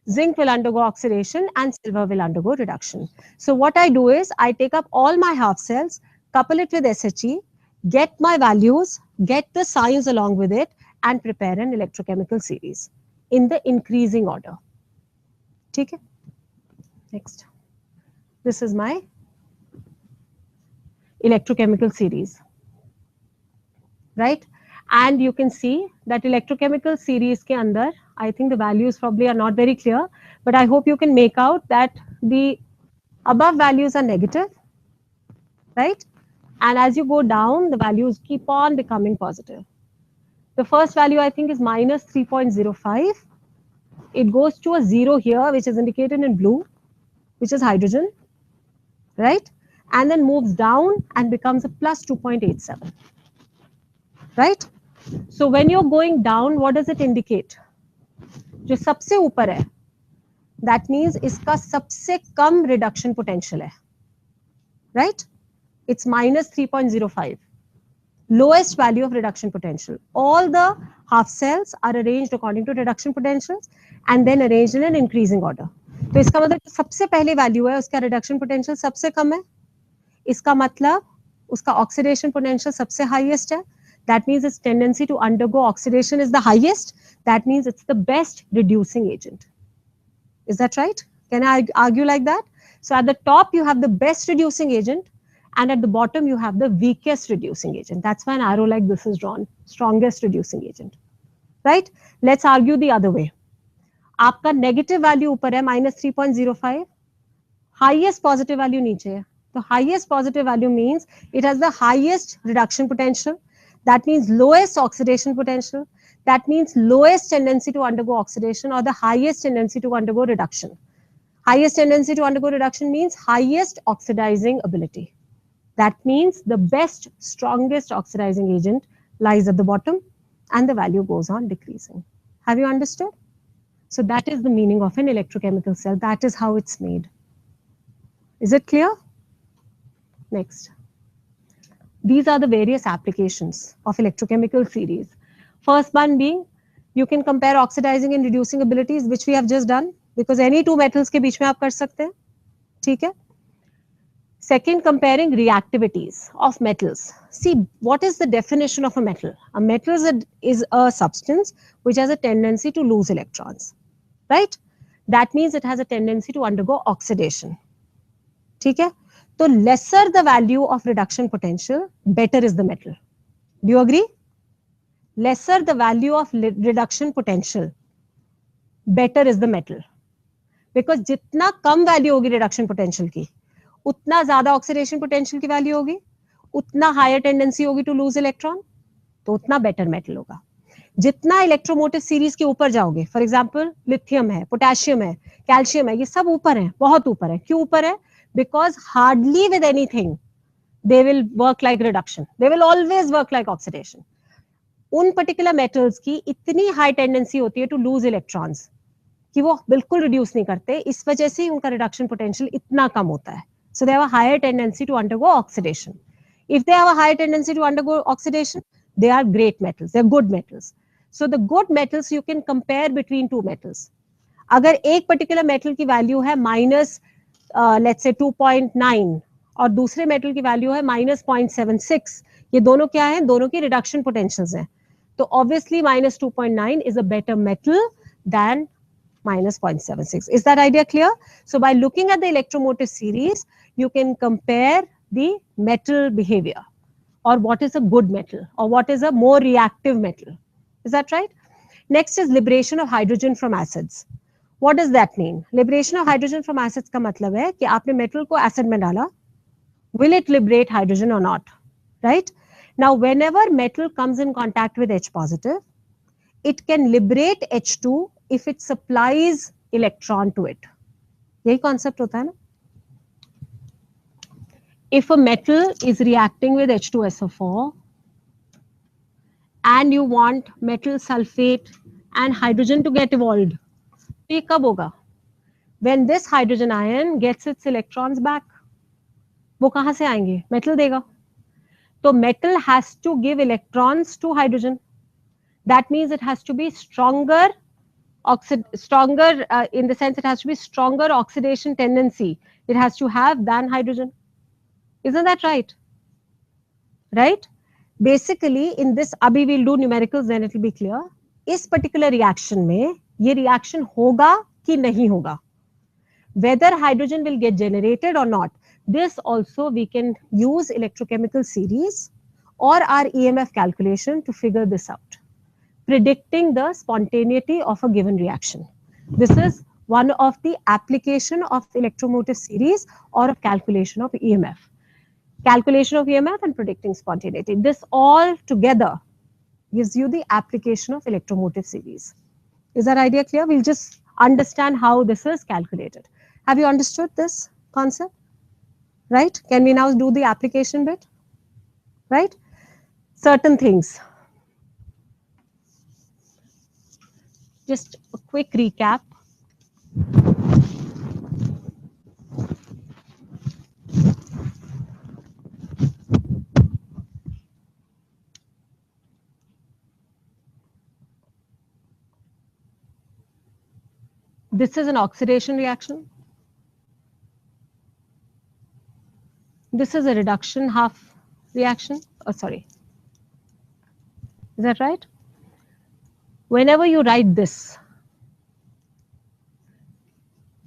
zinc will undergo oxidation and silver will undergo reduction. So what I do is I take up all my half cells, couple it with SHE, get my values, get the signs along with it, and prepare an electrochemical series in the increasing order. Okay? Next. This is my electrochemical series, right? And you can see that electrochemical series ke andar, I think the values probably are not very clear, but I hope you can make out that the above values are negative, right? And as you go down, the values keep on becoming positive. The first value I think is minus 3.05. It goes to a 0 here, which is indicated in blue, which is hydrogen, right? And then moves down and becomes a plus 2.87, right? So when you're going down, what does it indicate? जो सबसे ऊपर है, that means इसका सबसे कम reduction potential है, right? It's minus 3.05, lowest value of reduction potential. All the half cells are arranged according to reduction potentials and then arranged in an increasing order. तो इसका मतलब सबसे पहले value है उसका reduction potential सबसे कम है, इसका मतलब उसका oxidation potential सबसे highest है. That means its tendency to undergo oxidation is the highest. That means it's the best reducing agent. Is that right? Can I argue like that? So at the top you have the best reducing agent, and at the bottom you have the weakest reducing agent. That's why an arrow like this is drawn, strongest reducing agent, right? Let's argue the other way. आपका negative value ऊपर है minus 3.05, highest positive value नीचे है. The highest positive value means it has the highest reduction potential. That means lowest oxidation potential. That means lowest tendency to undergo oxidation or the highest tendency to undergo reduction. Highest tendency to undergo reduction means highest oxidizing ability. That means the best, strongest oxidizing agent lies at the bottom and the value goes on decreasing. Have you understood? So that is the meaning of an electrochemical cell. That is how it's made. Is it clear? Next. These are the various applications of electrochemical series. First one being, you can compare oxidizing and reducing abilities, which we have just done, because any two metals के बीच में आप कर सकते हैं, ठीक है? Second, comparing reactivities of metals. See, what is the definition of a metal? A metal is a substance which has a tendency to lose electrons, right? That means it has a tendency to undergo oxidation. ठीक है? So lesser the value of reduction potential, better is the metal. Do you agree? Lesser the value of reduction potential, better is the metal. Because जितना कम value होगी reduction potential की, उतना ज्यादा oxidation potential की value होगी, उतना higher tendency होगी to lose electron, तो उतना बेटर मेटल होगा. जितना इलेक्ट्रोमोटिव सीरीज के ऊपर जाओगे, फॉर एग्जांपल लिथियम है, पोटेशियम है, कैल्शियम है, ये सब ऊपर है, बहुत ऊपर है. क्यों ऊपर है? Because hardly with anything they will work like reduction, they will always work like oxidation. उन पर्टिकुलर मेटल्स की इतनी हाई टेंडेंसी होती है टू लूज इलेक्ट्रॉन्स कि वो बिल्कुल रिड्यूस नहीं करते, इस वजह से उनका रिडक्शन पोटेंशियल इतना कम होता है. So they have a higher tendency to undergo oxidation. If they have a higher tendency to undergo oxidation, they are great metals. They are good metals. So the good metals you can compare between two metals. अगर एक particular metal की value है minus let's say 2.9 और दूसरे metal की value है minus 0.76, ये दोनों क्या हैं? दोनों की reduction potentials हैं. तो obviously minus 2.9 is a better metal than minus 0.76. Is that idea clear? So by looking at the electromotive series, you can compare the metal behavior, or what is a good metal, or what is a more reactive metal. Is that right? Next is liberation of hydrogen from acids. What does that mean? Liberation of hydrogen from acids का मतलब है कि आपने metal को acid में डाला, will it liberate hydrogen or not? Right? Now, whenever metal comes in contact with H positive, it can liberate H2 if it supplies electron to it. यही concept होता है ना? If a metal is reacting with H2SO4 and you want metal sulfate and hydrogen to get evolved, तो ये कब होगा? When this hydrogen ion gets its electrons back. वो कहाँ से आएंगे? Metal देगा. तो metal has to give electrons to hydrogen. That means it has to be stronger in the sense it has to be stronger oxidation tendency. It has to have than hydrogen. Isn't that right? Right? Basically, in this, abhi we'll do numericals, then it will be clear. इस particular reaction में ये reaction होगा कि नहीं होगा. Whether hydrogen will get generated or not, this also we can use electrochemical series or our EMF calculation to figure this out, predicting the spontaneity of a given reaction. This is one of the application of electromotive series or of calculation of EMF. Calculation of EMF and predicting spontaneity. This all together gives you the application of electromotive series. Is that idea clear? We'll just understand how this is calculated. Have you understood this concept? Right? Can we now do the application bit? Right? Certain things. Just a quick recap. This is an oxidation reaction. This is a reduction half reaction. Oh, sorry. Is that right? Whenever you write this,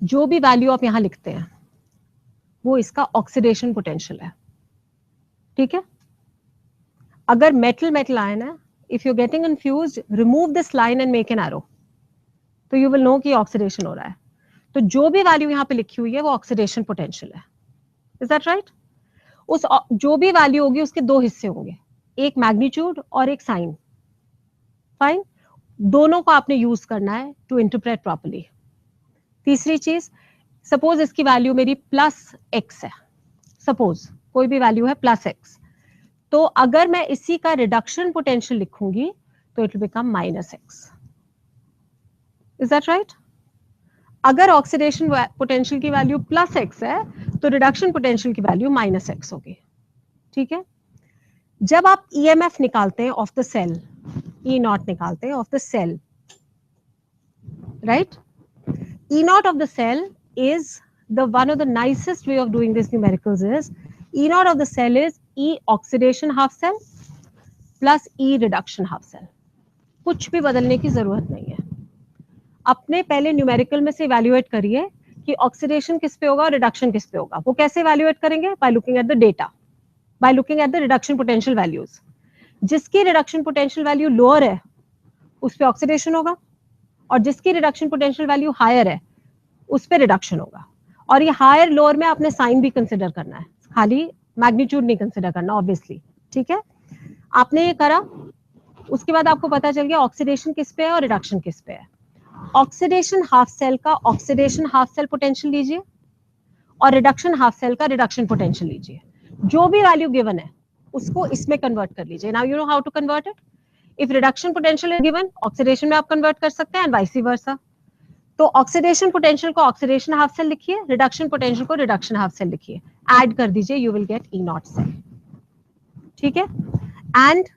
जो भी value आप यहाँ लिखते हैं वो इसका oxidation potential है. ठीक है? अगर मेटल मेटल आयन है, if you getting confused, remove this line and make an arrow, तो यू विल नो कि ऑक्सीडेशन हो रहा है. तो जो भी वैल्यू यहाँ पे लिखी हुई है वो ऑक्सीडेशन पोटेंशियल है. Is that right? उस जो भी वैल्यू होगी उसके दो हिस्से होंगे, एक मैग्नीट्यूड और एक साइन. फाइन? दोनों को आपने यूज करना है टू इंटरप्रेट प्रॉपर्ली. तीसरी चीज, सपोज इसकी वैल्यू मेरी +x है, सपोज कोई भी वैल्यू है +x, तो अगर मैं इसी का रिडक्शन पोटेंशियल लिखूंगी तो it will become -x. Is that right? अगर ऑक्सीडेशन पोटेंशियल की वैल्यू +x है तो रिडक्शन पोटेंशियल की वैल्यू -x होगी. ठीक है. जब आप EMF निकालते हैं ऑफ द सेल, E0 निकालते हैं of the cell, right? E0 of the cell is the one of the nicest way of doing this numericals is E0 of the cell is E oxidation half cell plus E reduction half cell. कुछ भी बदलने की जरूरत नहीं है. अपने पहले numerical में से इवैल्यूएट करिए कि ऑक्सीडेशन किस पे होगा और रिडक्शन किस पे होगा. वो कैसे इवैल्यूएट करेंगे? By looking at the data, by looking at the reduction potential values. जिसकी रिडक्शन पोटेंशियल वैल्यू लोअर है उस पे ऑक्सीडेशन होगा, और जिसकी रिडक्शन पोटेंशियल वैल्यू हायर है उस पे रिडक्शन होगा. और ये हायर लोअर में आपने साइन भी कंसिडर करना है, खाली मैग्नीट्यूड नहीं कंसिडर करना ऑब्वियसली. ठीक है. आपने ये करा, उसके बाद आपको पता चल गया ऑक्सीडेशन किस पे है और रिडक्शन किस पे है. ऑक्सीडेशन हाफ सेल का ऑक्सीडेशन हाफ सेल पोटेंशियल लीजिए और रिडक्शन हाफ सेल का रिडक्शन पोटेंशियल लीजिए. जो भी वैल्यू गिवन है उसको इसमें कन्वर्ट कर लीजिए. Now you know how to convert it. If reduction potential is given, oxidation में आप कन्वर्ट कर सकते हैं एंड वाइस वर्सा. तो ऑक्सीडेशन पोटेंशियल को ऑक्सीडेशन हाफ सेल लिखिए, रिडक्शन पोटेंशियल को रिडक्शन हाफ सेल लिखिए, ऐड कर दीजिए, you will get E0 cell. ठीक है. And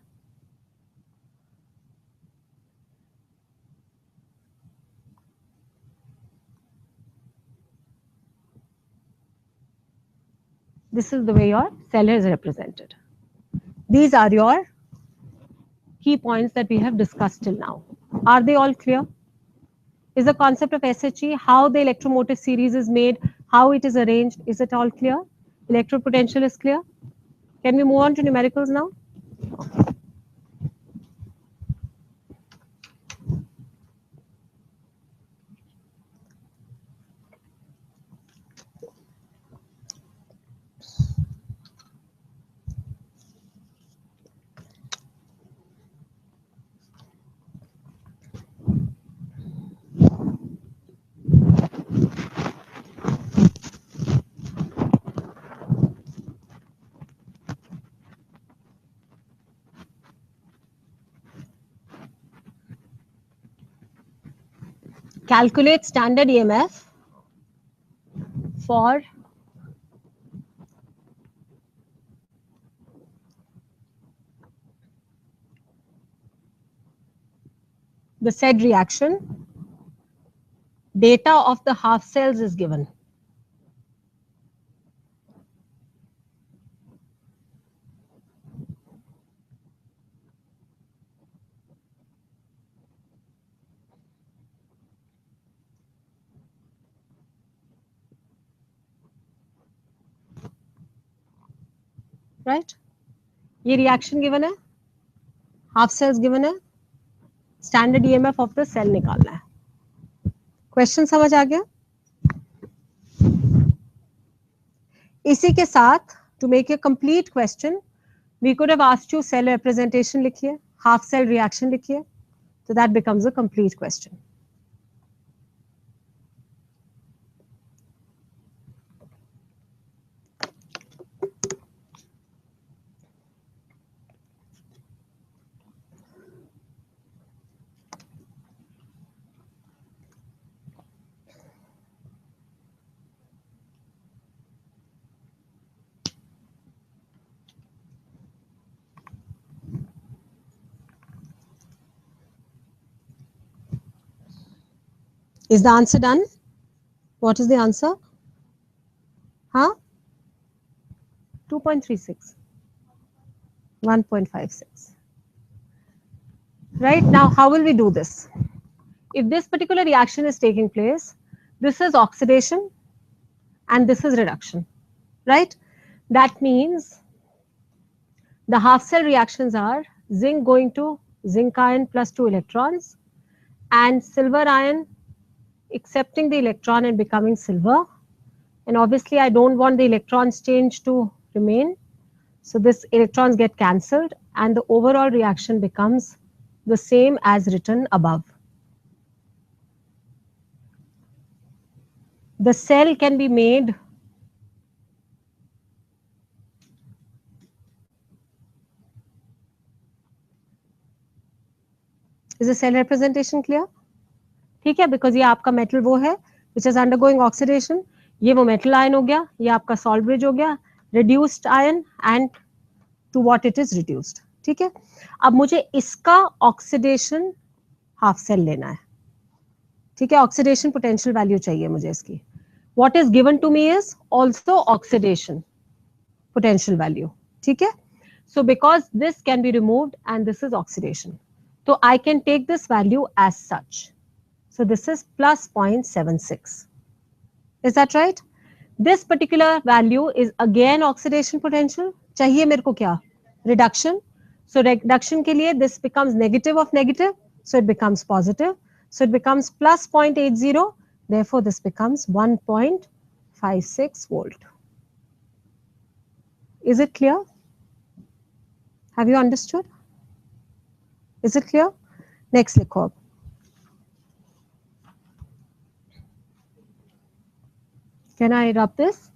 this is the way your cell is represented. These are your key points that we have discussed till now. Are they all clear? Is the concept of SHE, how the electromotive series is made, how it is arranged, is it all clear? Electrode potential is clear? Can we move on to numericals now? Calculate standard EMF for the said reaction. Data of the half cells is given. Right? ये reaction given है, half cells given है, standard EMF of the cell निकालना है. Question समझ आ गया? इसी के साथ to make a complete question, we could have asked you cell representation लिखिए, half cell reaction लिखिए, so that becomes a complete question. Is the answer done? What is the answer? Huh? 2.36. 1.56. Right, now how will we do this? If this particular reaction is taking place, this is oxidation and this is reduction, right? That means the half cell reactions are zinc going to zinc ion plus 2 electrons and silver ion accepting the electron and becoming silver. And obviously I don't want the electrons change to remain. So this electrons get cancelled and the overall reaction becomes the same as written above. the cell can be made is the cell representation clear? ठीक है, because ये आपका metal वो है which is undergoing oxidation, ये वो metal ion हो गया, ये आपका सॉल्ट ब्रिज हो गया, reduced ion and to what it is reduced. ठीक है, अब मुझे इसका ऑक्सीडेशन हाफ सेल लेना है. ठीक है, ऑक्सीडेशन पोटेंशियल वैल्यू चाहिए मुझे इसकी. What is given to me is also oxidation potential value. ठीक है, so because this can be removed and this is oxidation, so I can take this value as such. So this is plus 0.76. Is that right? This particular value is again oxidation potential. चाहिए मेरे को क्या? Reduction. So reduction के लिए this becomes negative of negative, so it becomes positive. So it becomes plus 0.80. Therefore, this becomes 1.56 volt. Is it clear? Have you understood? Is it clear? Next लिखो अब. Can I rub this?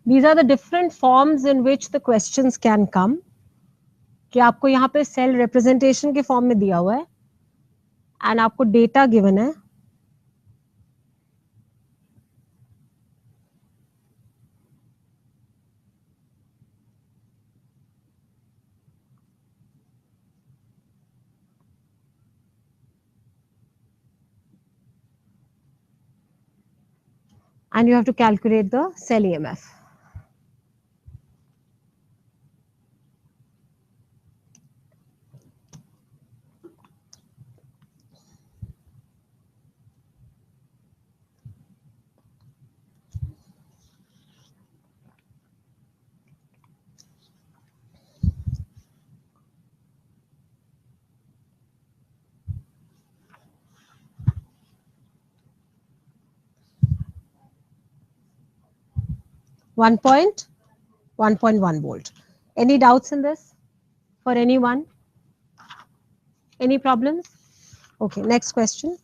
These are the different forms in which the questions can come. कि आपको यहाँ पे cell representation के form में दिया हुआ है एंड आपको डेटा गिवन है. And you have to calculate the cell EMF. One point 1.1 volt. Any doubts in this for anyone? Any problems? Okay, next question.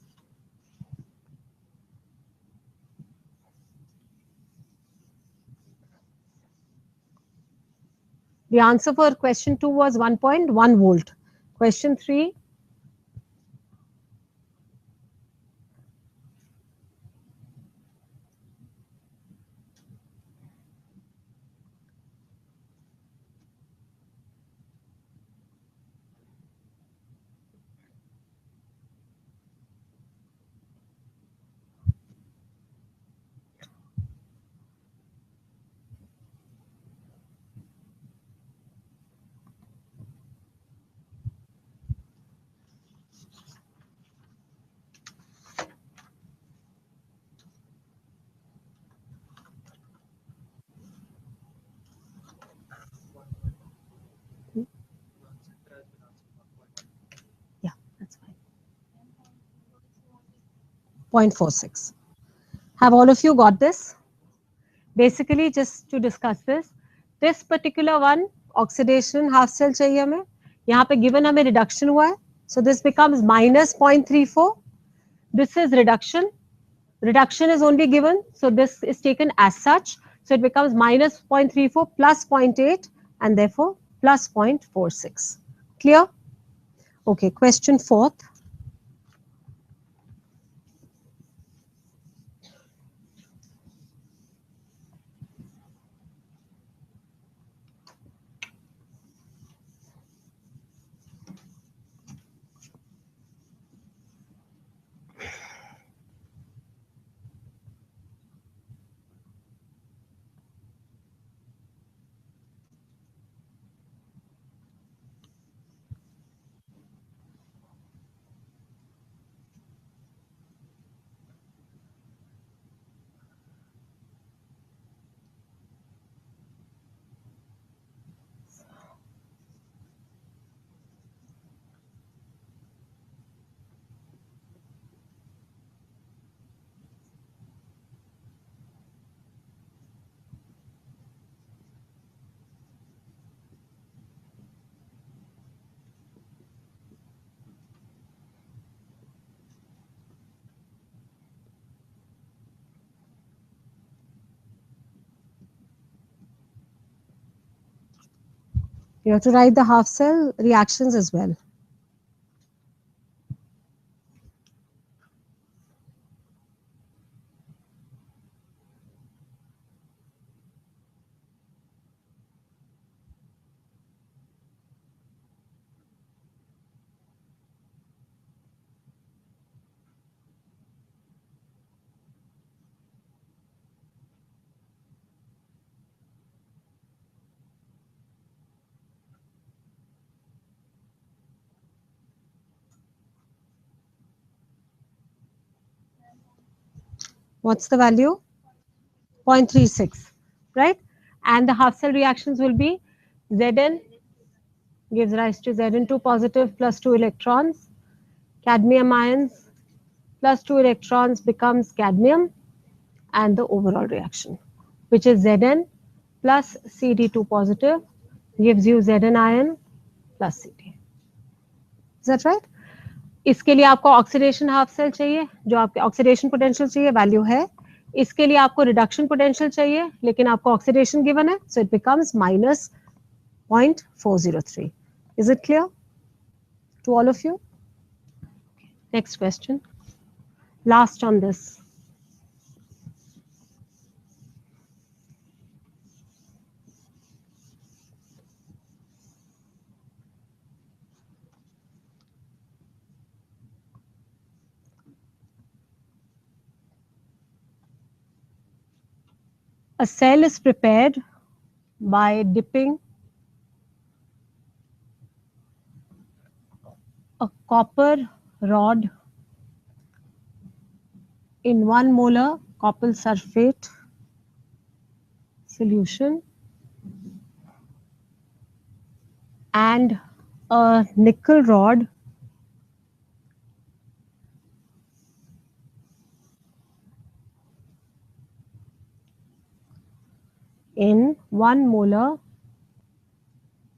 The answer for question 2 was 1.1 volt. Question 3. Yeah, that's fine. 0.46. Have all of you got this? Basically, just to discuss this particular one, oxidation half cell चाहिए हमें. यहाँ पे given हमें reduction हुआ है. So this becomes minus 0.34. This is reduction. Reduction is only given. So this is taken as such. So it becomes minus 0.34 plus 0.8 and therefore plus 0.46. Clear? Okay, question 4th. You have to write the half cell reactions as well. What's the value? 0.36, right? And the half cell reactions will be Zn gives rise to Zn2 positive plus 2 electrons, cadmium ions plus 2 electrons becomes cadmium, and the overall reaction, which is Zn plus Cd2 positive gives you Zn ion plus Cd. Is that right? इसके लिए आपको oxidation half cell चाहिए, जो आपके oxidation potential चाहिए value है. इसके लिए आपको रिडक्शन पोटेंशियल चाहिए, लेकिन आपको ऑक्सीडेशन गिवन है, so it becomes minus 0.403. Is it clear to all of you? Next question. Last on this. A cell is prepared by dipping a copper rod in 1 molar copper sulfate solution and a nickel rod in 1 molar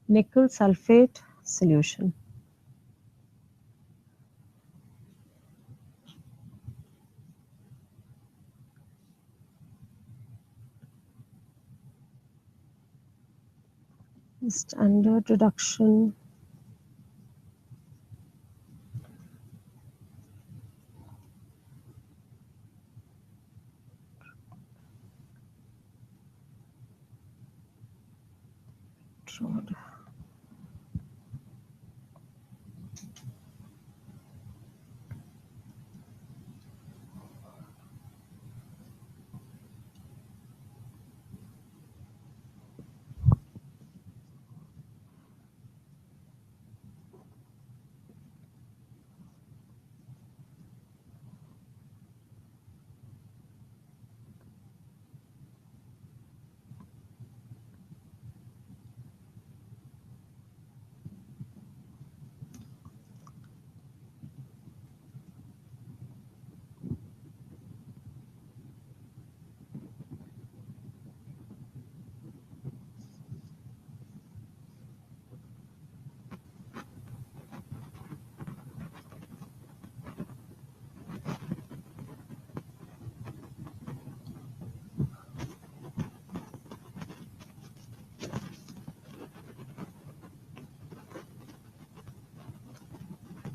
nickel sulfate solution. Standard reduction rod.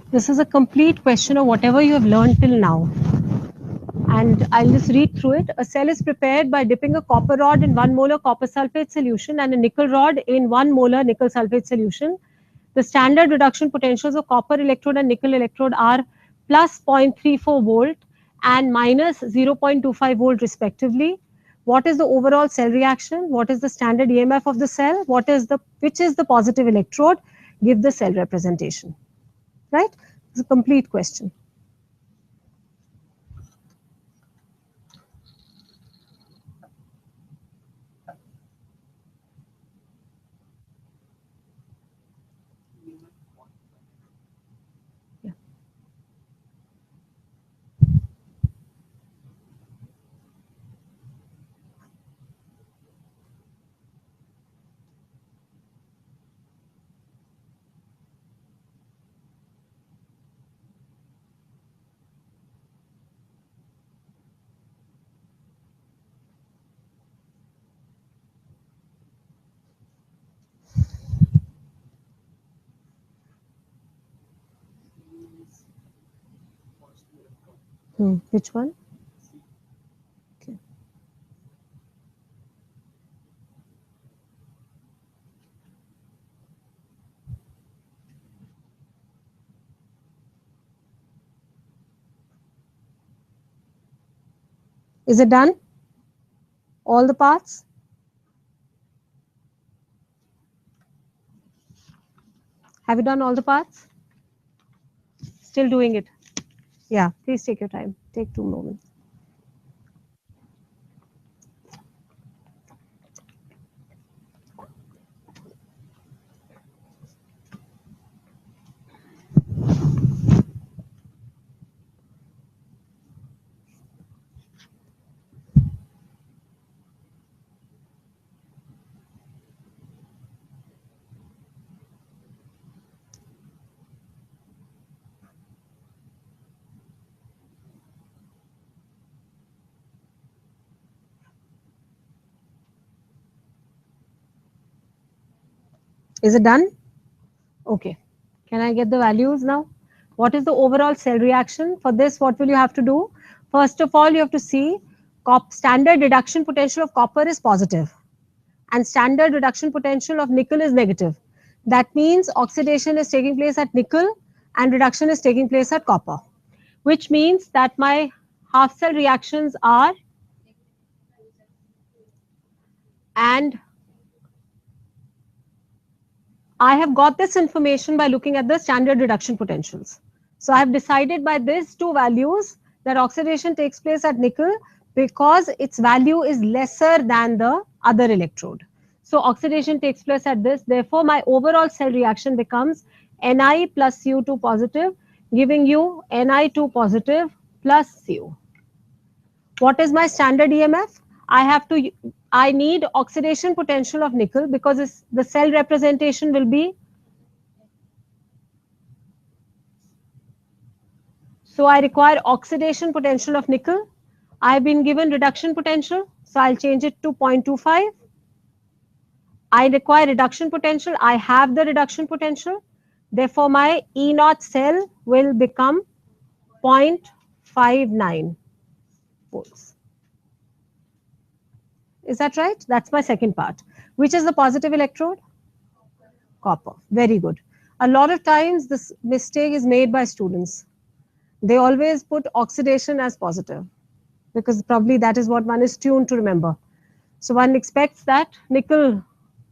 This is a complete question of whatever you have learned till now. And I'll just read through it. A cell is prepared by dipping a copper rod in 1 molar copper sulfate solution and a nickel rod in 1 molar nickel sulfate solution. The standard reduction potentials of copper electrode and nickel electrode are plus 0.34 volt and minus 0.25 volt respectively. What is the overall cell reaction? What is the standard EMF of the cell? Which is the positive electrode? Give the cell representation. Right? It's a complete question. Which one? Okay. Is it done? All the parts? Have you done all the parts? Still doing it? Yeah, please take your time. Take 2 moments. Is it done? Okay. Can I get the values now? What is the overall cell reaction? For this, what will you have to do? First of all, you have to see standard reduction potential of copper is positive and standard reduction potential of nickel is negative. That means oxidation is taking place at nickel and reduction is taking place at copper, which means that my half cell reactions are, and I have got this information by looking at the standard reduction potentials. So I have decided by these two values that oxidation takes place at nickel because its value is lesser than the other electrode. So oxidation takes place at this. Therefore, my overall cell reaction becomes Ni plus Cu2 positive, giving you Ni2 positive plus Cu. What is my standard EMF? I need oxidation potential of nickel because the cell representation will be. So I require oxidation potential of nickel. I've been given reduction potential, so I'll change it to 0.25. I require reduction potential. I have the reduction potential. Therefore, my E0 cell will become 0.59 volts. Is that right? That's my second part. Which is the positive electrode? Copper. Very good. A lot of times this mistake is made by students. They always put oxidation as positive because probably that is what one is tuned to remember. So one expects that nickel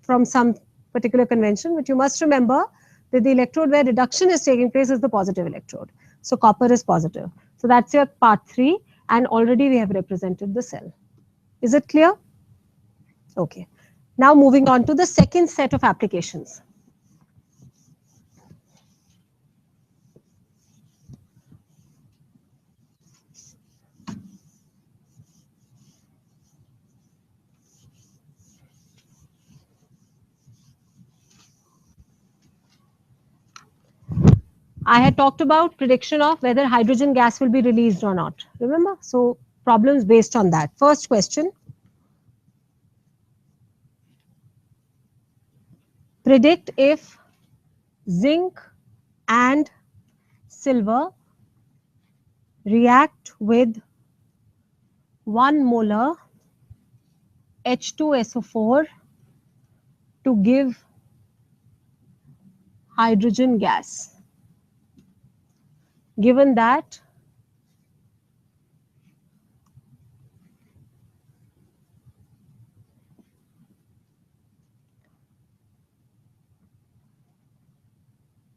from some particular convention, but you must remember that the electrode where reduction is taking place is the positive electrode. So copper is positive. So that's your part 3, and already we have represented the cell. Is it clear? Okay. Now moving on to the second set of applications. I had talked about prediction of whether hydrogen gas will be released or not. Remember? So problems based on that. First question. Predict if zinc and silver react with 1 molar H2SO4 to give hydrogen gas. Given that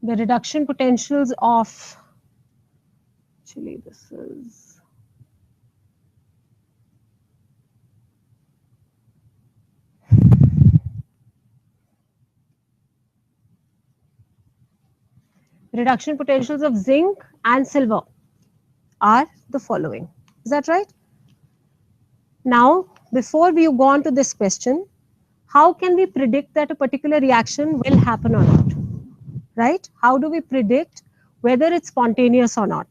the reduction potentials of, actually this is, reduction potentials of zinc and silver are the following. Is that right? Now, before we go on to this question, how can we predict that a particular reaction will happen or not? Right? How do we predict whether it's spontaneous or not?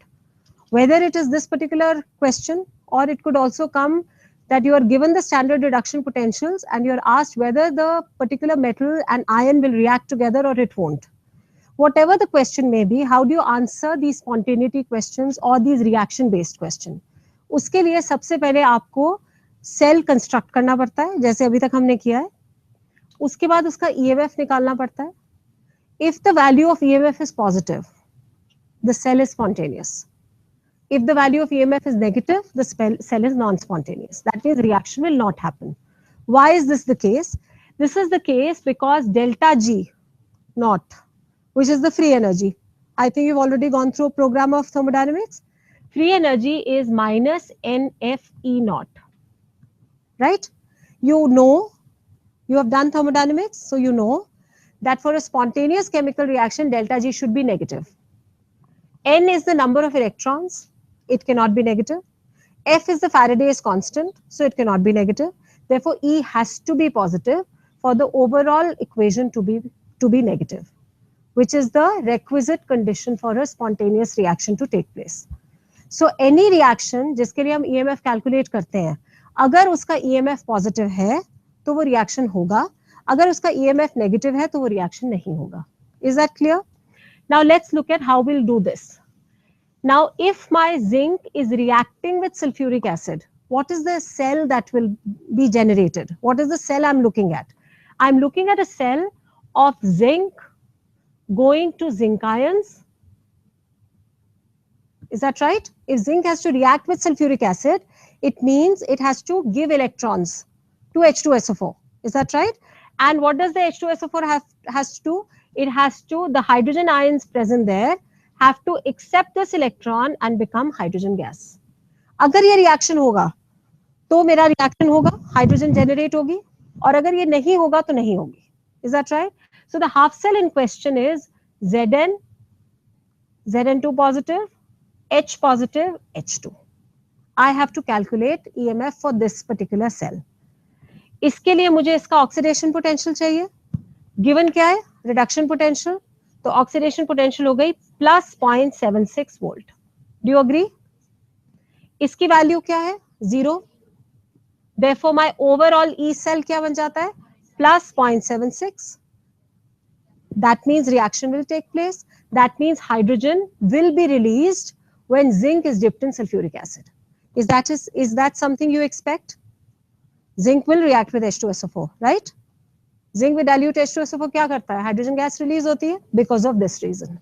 Whether it is this particular question, or it could also come that you are given the standard reduction potentials and you are asked whether the particular metal and iron will react together or it won't. whatever the question may be, how do you answer these spontaneity questions or these reaction based question? उसके लिए सबसे पहले आपको cell construct करना पड़ता है, जैसे अभी तक हमने किया है. उसके बाद उसका EMF निकालना पड़ता है. If the value of EMF is positive, the cell is spontaneous. If the value of EMF is negative, the cell is non-spontaneous. That means reaction will not happen. Why is this the case? This is the case because delta G naught, which is the free energy. I think you've already gone through a program of thermodynamics. Free energy is minus NFE naught. Right? You know, you have done thermodynamics, so you know that for a spontaneous chemical reaction, delta G should be negative. N is the number of electrons, it cannot be negative. F is the Faraday's constant, so it cannot be negative. Therefore, E has to be positive for the overall equation to be negative, which is the requisite condition for a spontaneous reaction to take place. So, any reaction जिसके लिए हम EMF calculate करते हैं, अगर उसका EMF positive है, तो वो reaction होगा. अगर उसका EMF negative है, तो वो reaction नहीं होगा. Is that clear? Now, let's look at how we'll do this. Now, if my zinc is reacting with sulfuric acid, what is the cell that will be generated? What is the cell I'm looking at? I'm looking at a cell of zinc going to zinc ions. Is that right? If zinc has to react with sulfuric acid, it means it has to give electrons to H2SO4. Is that right? And what does the H2SO4 has to do? It has to, the hydrogen ions present there have to accept this electron and become hydrogen gas. अगर ये reaction होगा, तो मेरा reaction होगा, hydrogen generate होगी, और अगर ये नहीं होगा, तो नहीं होगी. Is that right? So the half cell in question is Zn, Zn2 positive, H positive, H2. I have to calculate EMF for this particular cell. इसके लिए मुझे इसका oxidation potential चाहिए. Given क्या है? Reduction potential. तो oxidation potential हो गई plus 0.76 volt. Do you agree? इसकी value क्या है? 0. Therefore, my overall E cell क्या बन जाता है? Plus 0.76. That means reaction will take place. That means hydrogen will be released when zinc is dipped in sulfuric acid. Is that something you expect? Zinc will react with H2SO4, right? Zinc with dilute H2SO4 क्या करता है? Hydrogen gas release होती है because of this reason.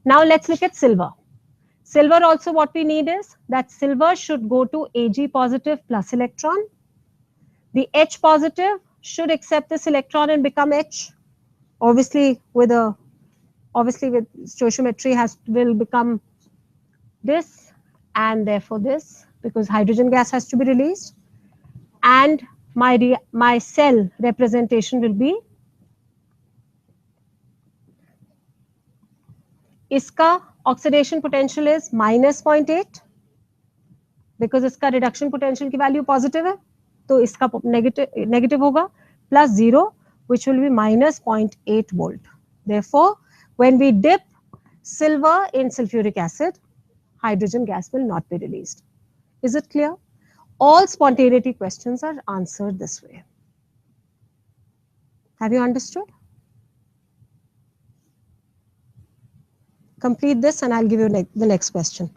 Now let's look at silver. Silver also what we need is that silver should go to Ag positive plus electron. The H positive should accept this electron and become H. Obviously with stoichiometry will become this and therefore this because hydrogen gas has to be released. And my cell representation will be इसका oxidation potential is minus 0.8 because इसका reduction potential की value positive है तो इसका negative होगा plus 0 which will be minus 0.8 volt. Therefore, when we dip silver in sulfuric acid, hydrogen gas will not be released. Is it clear? All spontaneity questions are answered this way. Have you understood? Complete this and I'll give you the next question.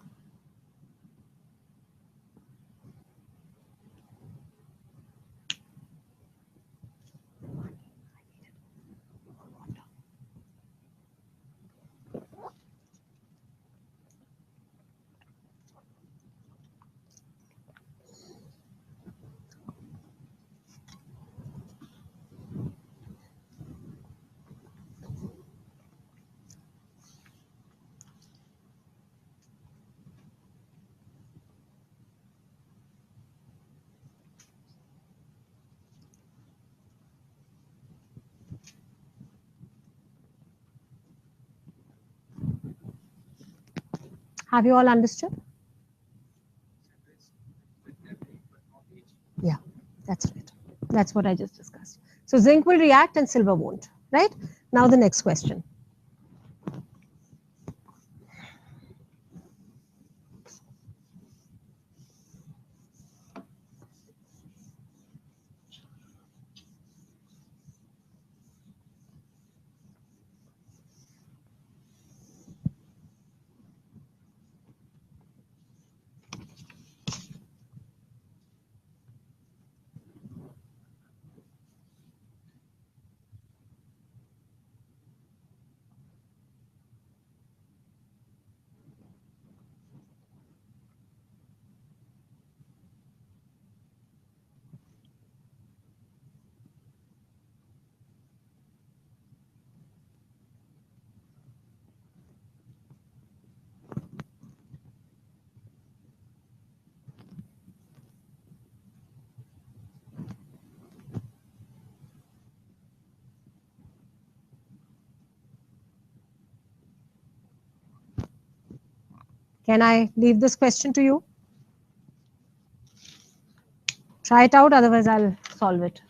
Have you all understood? Yeah, that's right. That's what I just discussed. So zinc will react and silver won't, right? Now the next question. Can I leave this question to you? Try it out, otherwise I'll solve it.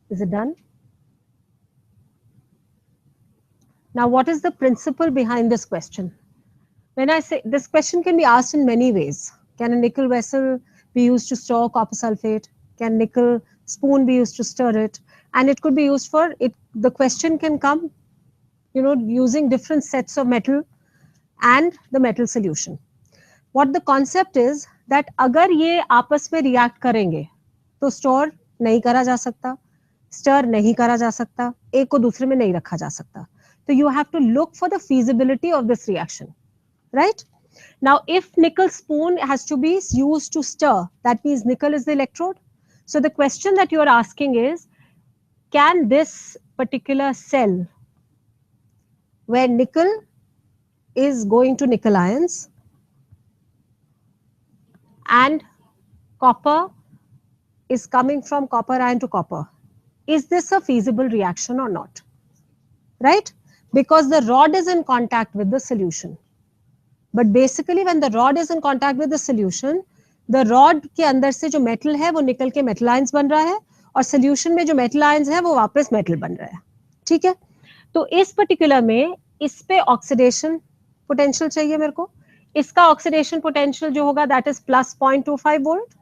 Is it done? Now, what is the principle behind this question? When I say this question can be asked in many ways. Can a nickel vessel be used to store copper sulfate? Can nickel spoon be used to stir it? And it could be used for it. The question can come, using different sets of metal and the metal solution. What the concept is that अगर ये आपस में react करेंगे, तो store नहीं करा जा सकता, stir नहीं करा जा सकता, एक को दूसरे में नहीं रखा जा सकता. So you have to look for the feasibility of this reaction. Right? Now, if nickel spoon has to be used to stir, that means nickel is the electrode. So the question that you are asking is, can this particular cell where nickel is going to nickel ions and copper is coming from copper ion to copper, is this a feasible reaction or not? Right? Because the rod is in contact with the solution. But basically when the rod is in contact with the solution, the rod के अंदर से जो metal है वो निकल के metal ions बन रहा है और solution में जो metal ions है वो वापस metal बन रहा है. ठीक है? तो इस particular में इस पे oxidation potential चाहिए मेरे को. इसका oxidation potential जो होगा that is plus 0.25 volt.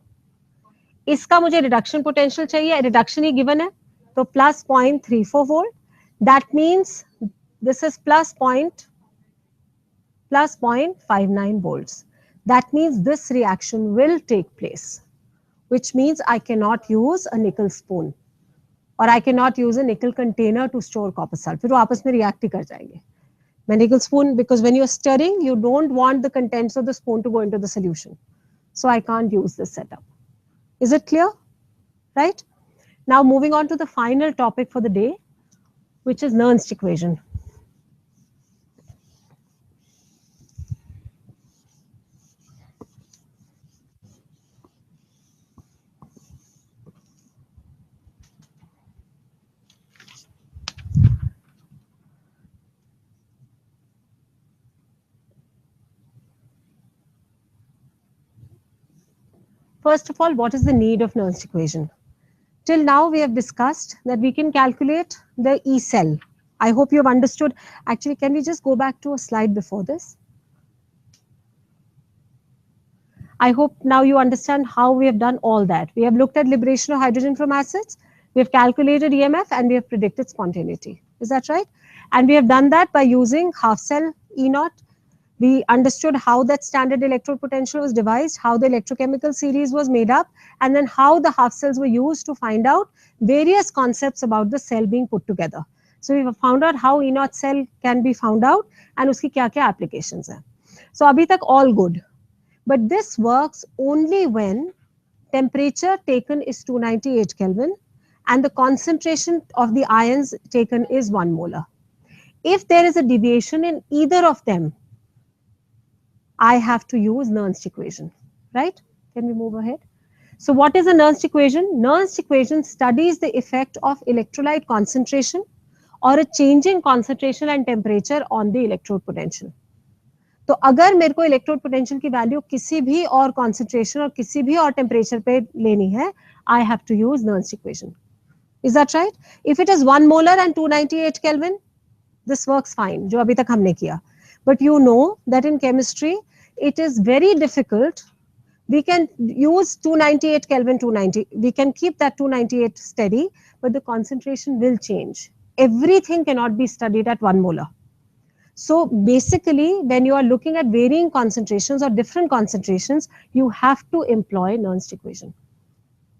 इसका मुझे reduction potential चाहिए, reduction ही given है, तो plus 0.34 volt. That means this is plus 0.59 volts. That means this reaction will take place, which means I cannot use a nickel spoon or I cannot use a nickel container to store copper sulfate. वो आपस में react ही कर जाएंगे. My nickel spoon, because when you're stirring, you don't want the contents of the spoon to go into the solution. So I can't use this setup. Is it clear? Right? Now moving on to the final topic for the day, which is Nernst equation. First of all, what is the need of Nernst equation? Till now, we have discussed that we can calculate the E cell. I hope you have understood. Actually, can we just go back to a slide before this? I hope now you understand how we have done all that. We have looked at liberation of hydrogen from acids, we have calculated EMF, and we have predicted spontaneity. Is that right? And we have done that by using half cell E naught. We understood how that standard electrode potential was devised, how the electrochemical series was made up, and then how the half cells were used to find out various concepts about the cell being put together. So we found out how E naught cell can be found out and uski kya kya applications hai. So abhi tak all good. But this works only when temperature taken is 298 Kelvin and the concentration of the ions taken is 1 molar. If there is a deviation in either of them, I have to use Nernst equation, right? Can we move ahead? So what is a Nernst equation? Nernst equation studies the effect of electrolyte concentration or a changing concentration and temperature on the electrode potential. तो अगर मेरे को electrode potential की value किसी भी और concentration और किसी भी और टेम्परेचर पे लेनी है, I have to use Nernst equation. Is that right? If it is 1 molar and 298 Kelvin, this works fine, जो अभी तक हमने किया. But you know that in chemistry, it is very difficult. We can use 298 Kelvin, 290. We can keep that 298 steady, but the concentration will change. Everything cannot be studied at 1 molar. So basically, when you are looking at varying concentrations or different concentrations, you have to employ Nernst equation.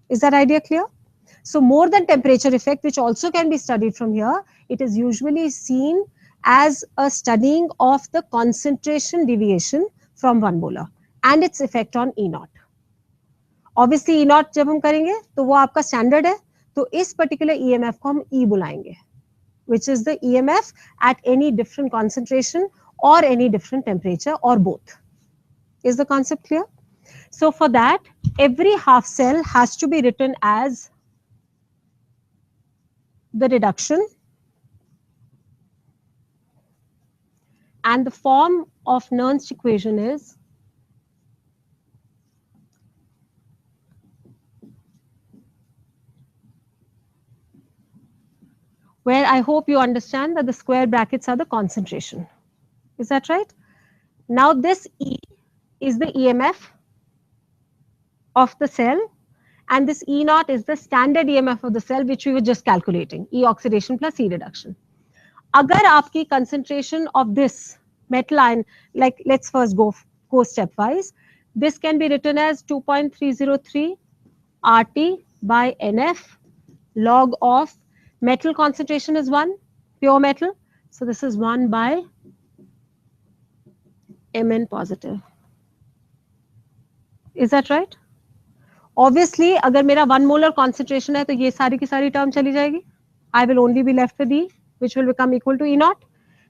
Is that idea clear? So more than temperature effect, which also can be studied from here, it is usually seen as a studying of the concentration deviation from 1 molar and its effect on E naught. Obviously E naught जब हम करेंगे तो वो आपका standard है, तो इस particular EMF को हम E बुलाएंगे, which is the EMF at any different concentration or any different temperature or both. Is the concept clear? So for that, every half cell has to be written as the reduction, and the form of Nernst equation is where I hope you understand that the square brackets are the concentration. Is that right? Now this E is the EMF of the cell, and this E naught is the standard EMF of the cell, which we were just calculating, E oxidation plus E reduction. Agar aapki concentration of this metal ion, like let's first go stepwise, this can be written as 2.303 RT by NF log of metal concentration is 1, pure metal. So this is 1 by Mn positive. Is that right? Obviously, अगर मेरा 1 molar concentration है तो ये सारी की सारी term चली जाएगी. I will only be left with E, which will become equal to E naught.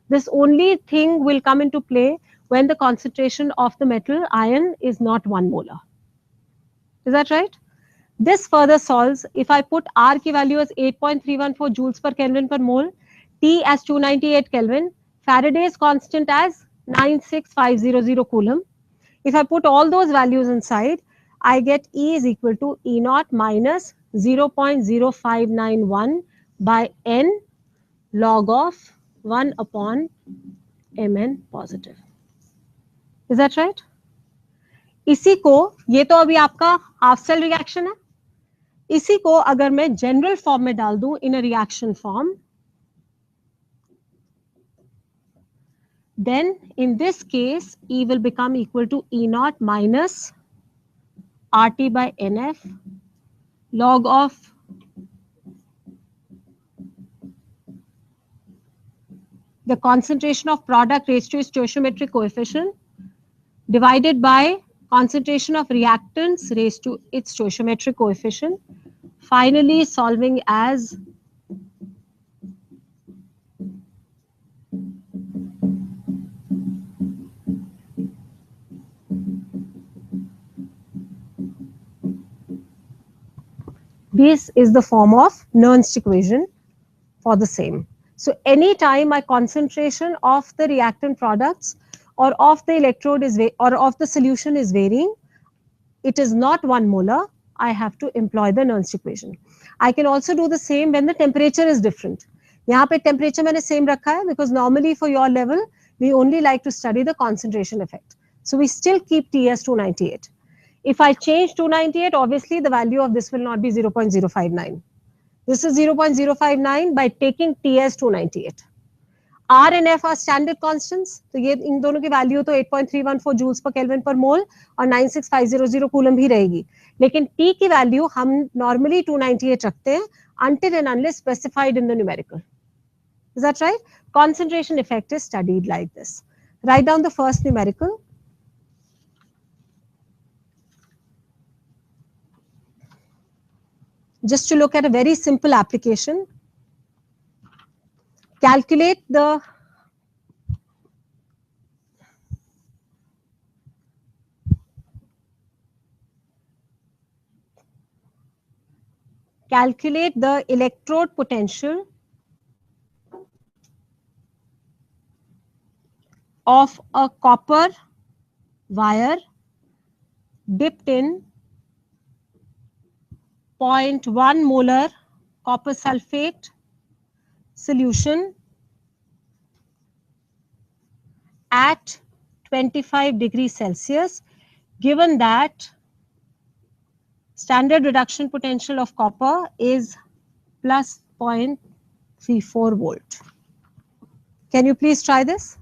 This only thing will come into play when the concentration of the metal ion is not 1 molar. Is that right? This further solves if I put R की value as 8.314 joules per Kelvin per mole, T as 298 Kelvin, Faraday's constant as 96500 coulomb. If I put all those values inside, I get E is equal to E naught minus 0.0591 by N log of 1 upon Mn positive. Is that right? इसी को, ये तो अभी आपका half cell reaction है, इसी को अगर मैं जनरल फॉर्म में डाल दूं in a reaction form, then in this case E will become equal to E naught minus RT by NF log of the concentration of product raised to its stoichiometric coefficient divided by concentration of reactants raised to its stoichiometric coefficient, finally solving as this is the form of Nernst equation for the same. So anytime my concentration of the reactant products or of the electrode is or of the solution is varying, it is not 1 molar, I have to employ the Nernst equation. I can also do the same when the temperature is different. यहाँ पे temperature मैंने same रखा है because normally for your level we only like to study the concentration effect. So we still keep T as 298. If I change 298, obviously the value of this will not be 0.059. This is 0.059 by taking T as 298. R and F are standard constants, तो ये इन दोनों की value तो 8.314 joules per Kelvin per mole और 96500 coulomb भी रहेगी, लेकिन T की वैल्यू हम normally 298 रखते हैं until and unless specified in the numerical. Is that right? Concentration effect is studied like this. Write down the first numerical. Just to look at a very simple application. Calculate the calculate the electrode potential of a copper wire dipped in 0.1 molar copper sulfate solution at 25 degrees Celsius, given that standard reduction potential of copper is plus 0.34 volt. Can you please try this?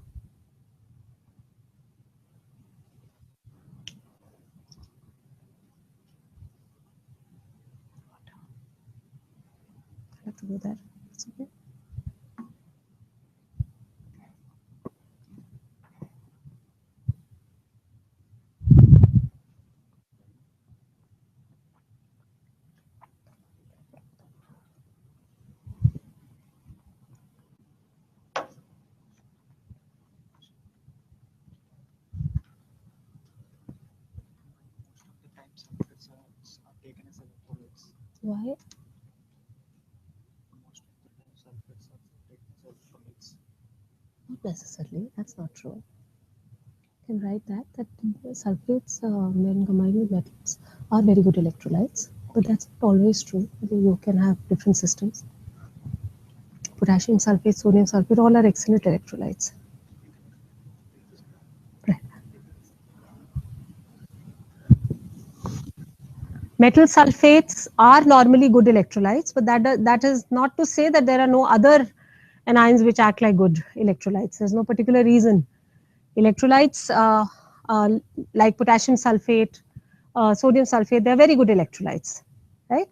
I have to do that. It's okay. Why? Not necessarily. That's not true. You can write that sulfates, when combined with metals, are very good electrolytes, but that's not always true. You can have different systems. Potassium sulfate, sodium sulfate, all are excellent electrolytes. Right. Metal sulfates are normally good electrolytes, but that is not to say that there are no other anions which act like good electrolytes. There's no particular reason. Electrolytes like potassium sulfate, sodium sulfate, they're very good electrolytes, right?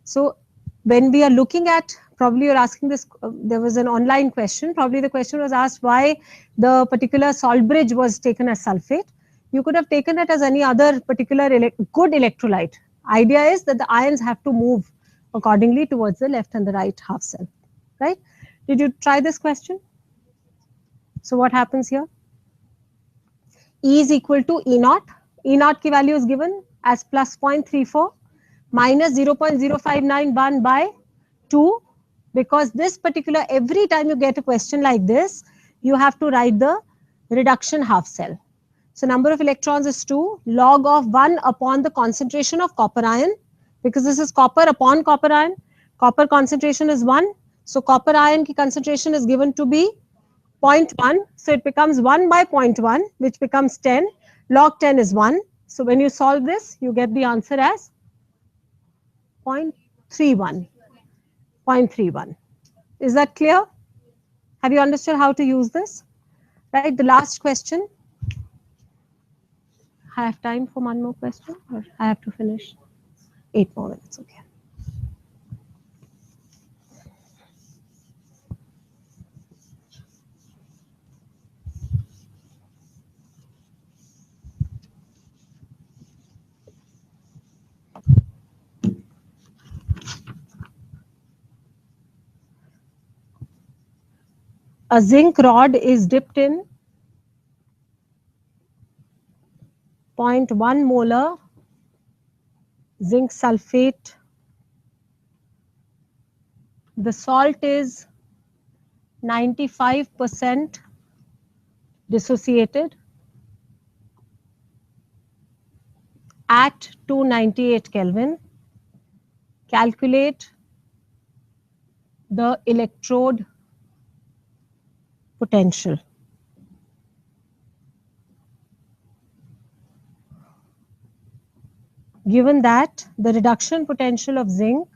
So when we are looking at, probably you're asking this, there was an online question, probably the question was asked why the particular salt bridge was taken as sulfate. You could have taken it as any other particular good electrolyte. Idea is that the ions have to move accordingly towards the left and the right half cell, right? Did you try this question? So what happens here? E is equal to E naught. E naught ki value is given as plus 0.34 minus 0.0591 by 2, because this particular, every time you get a question like this, you have to write the reduction half cell. So number of electrons is 2, log of 1 upon the concentration of copper ion, because this is copper upon copper ion. Copper concentration is 1. So copper ion ki concentration is given to be 0.1. So it becomes 1 by 0.1, which becomes 10. Log 10 is 1. So when you solve this, you get the answer as 0.31. 0.31. Is that clear? Have you understood how to use this? Right, the last question. I have time for one more question, or I have to finish? 8 more minutes, okay. A zinc rod is dipped in 0.1 molar zinc sulfate. The salt is 95% dissociated at 298 Kelvin. Calculate the electrode potential. Given that the reduction potential of zinc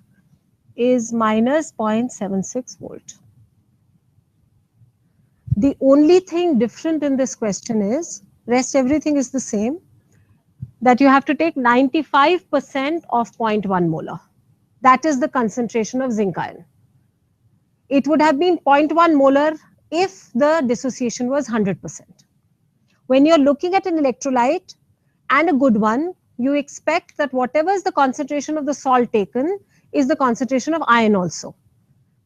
is minus 0.76 volt. The only thing different in this question is, rest everything is the same, that you have to take 95% of 0.1 molar. That is the concentration of zinc ion. It would have been 0.1 molar if the dissociation was 100%. When you're looking at an electrolyte and a good one, you expect that whatever is the concentration of the salt taken is the concentration of iron also.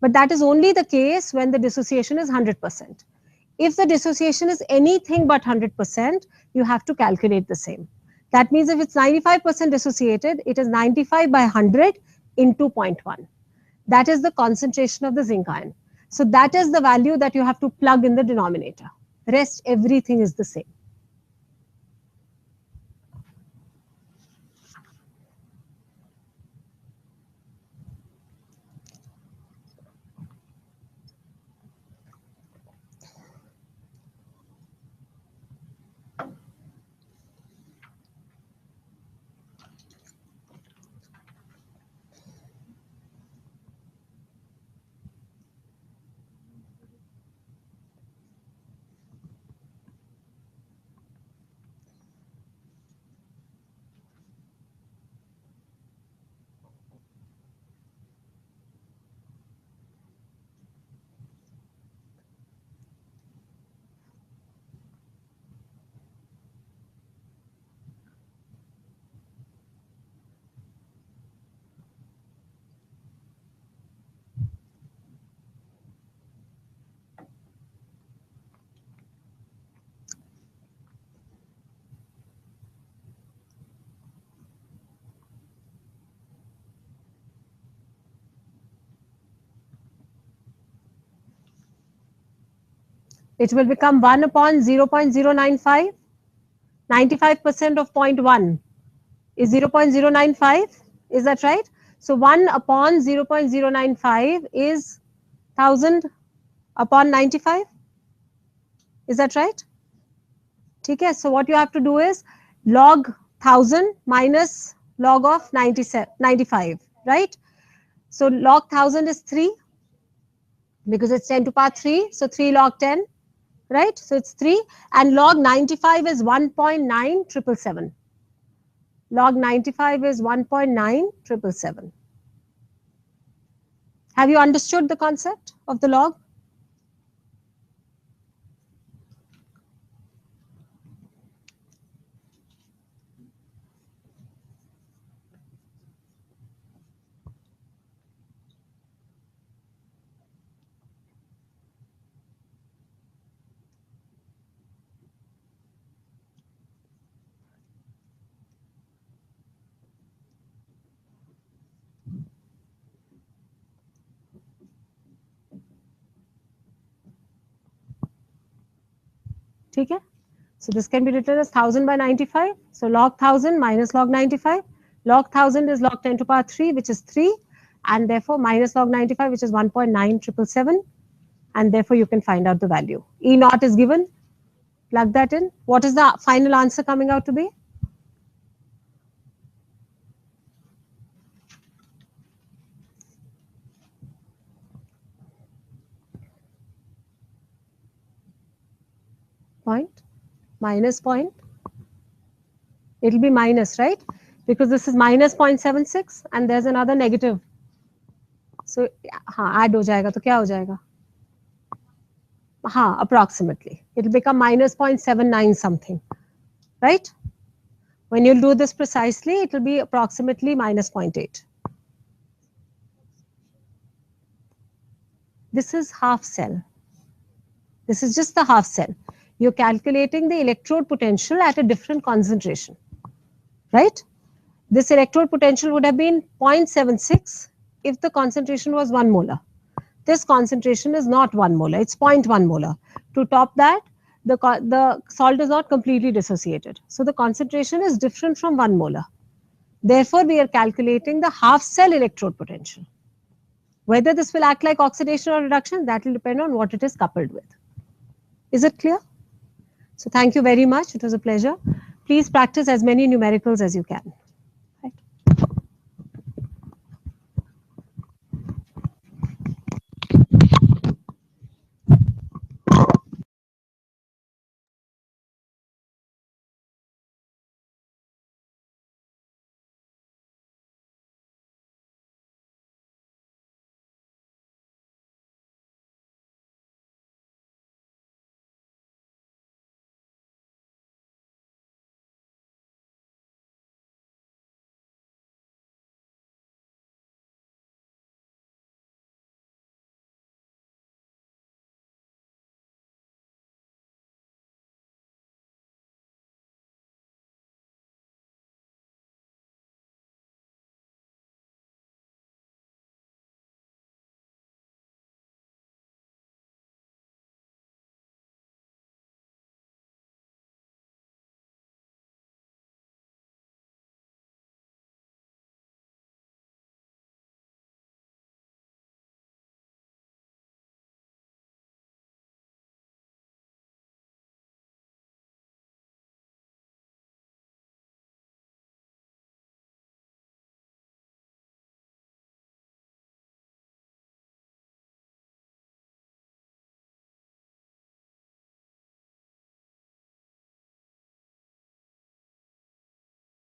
But that is only the case when the dissociation is 100%. If the dissociation is anything but 100%, you have to calculate the same. That means if it's 95% dissociated, it is 95 by 100 into 0.1. That is the concentration of the zinc ion. So that is the value that you have to plug in the denominator. Rest everything is the same. It will become 1 upon 0.095. 95% of 0.1 is 0.095. Is that right? So 1 upon 0.095 is 1000 upon 95. Is that right? Okay, so what you have to do is log 1000 minus log of 95, right? So log 1000 is 3 because it's 10 to power 3. So 3 log 10, right? So it's 3. And log 95 is 1.9777. Log 95 is 1.9777. Have you understood the concept of the log? Okay. So this can be written as 1000 by 95. So log 1000 minus log 95. Log 1000 is log 10 to power 3, which is 3. And therefore minus log 95, which is 1.9777. And therefore you can find out the value. E naught is given. Plug that in. What is the final answer coming out to be? Point. Minus point. It will be minus, right? Because this is minus 0.76 and there's another negative. So हाँ add हो जाएगा तो क्या हो जाएगा? हाँ, approximately. It will become minus 0.79 something, right? When you do this precisely, it will be approximately minus 0.8. This is half cell. This is just the half cell. You're calculating the electrode potential at a different concentration, right? This electrode potential would have been 0.76 if the concentration was 1 molar. This concentration is not 1 molar, it's 0.1 molar. To top that, the salt is not completely dissociated. So the concentration is different from 1 molar. Therefore, we are calculating the half cell electrode potential. Whether this will act like oxidation or reduction, that will depend on what it is coupled with. Is it clear? So thank you very much. It was a pleasure. Please practice as many numericals as you can.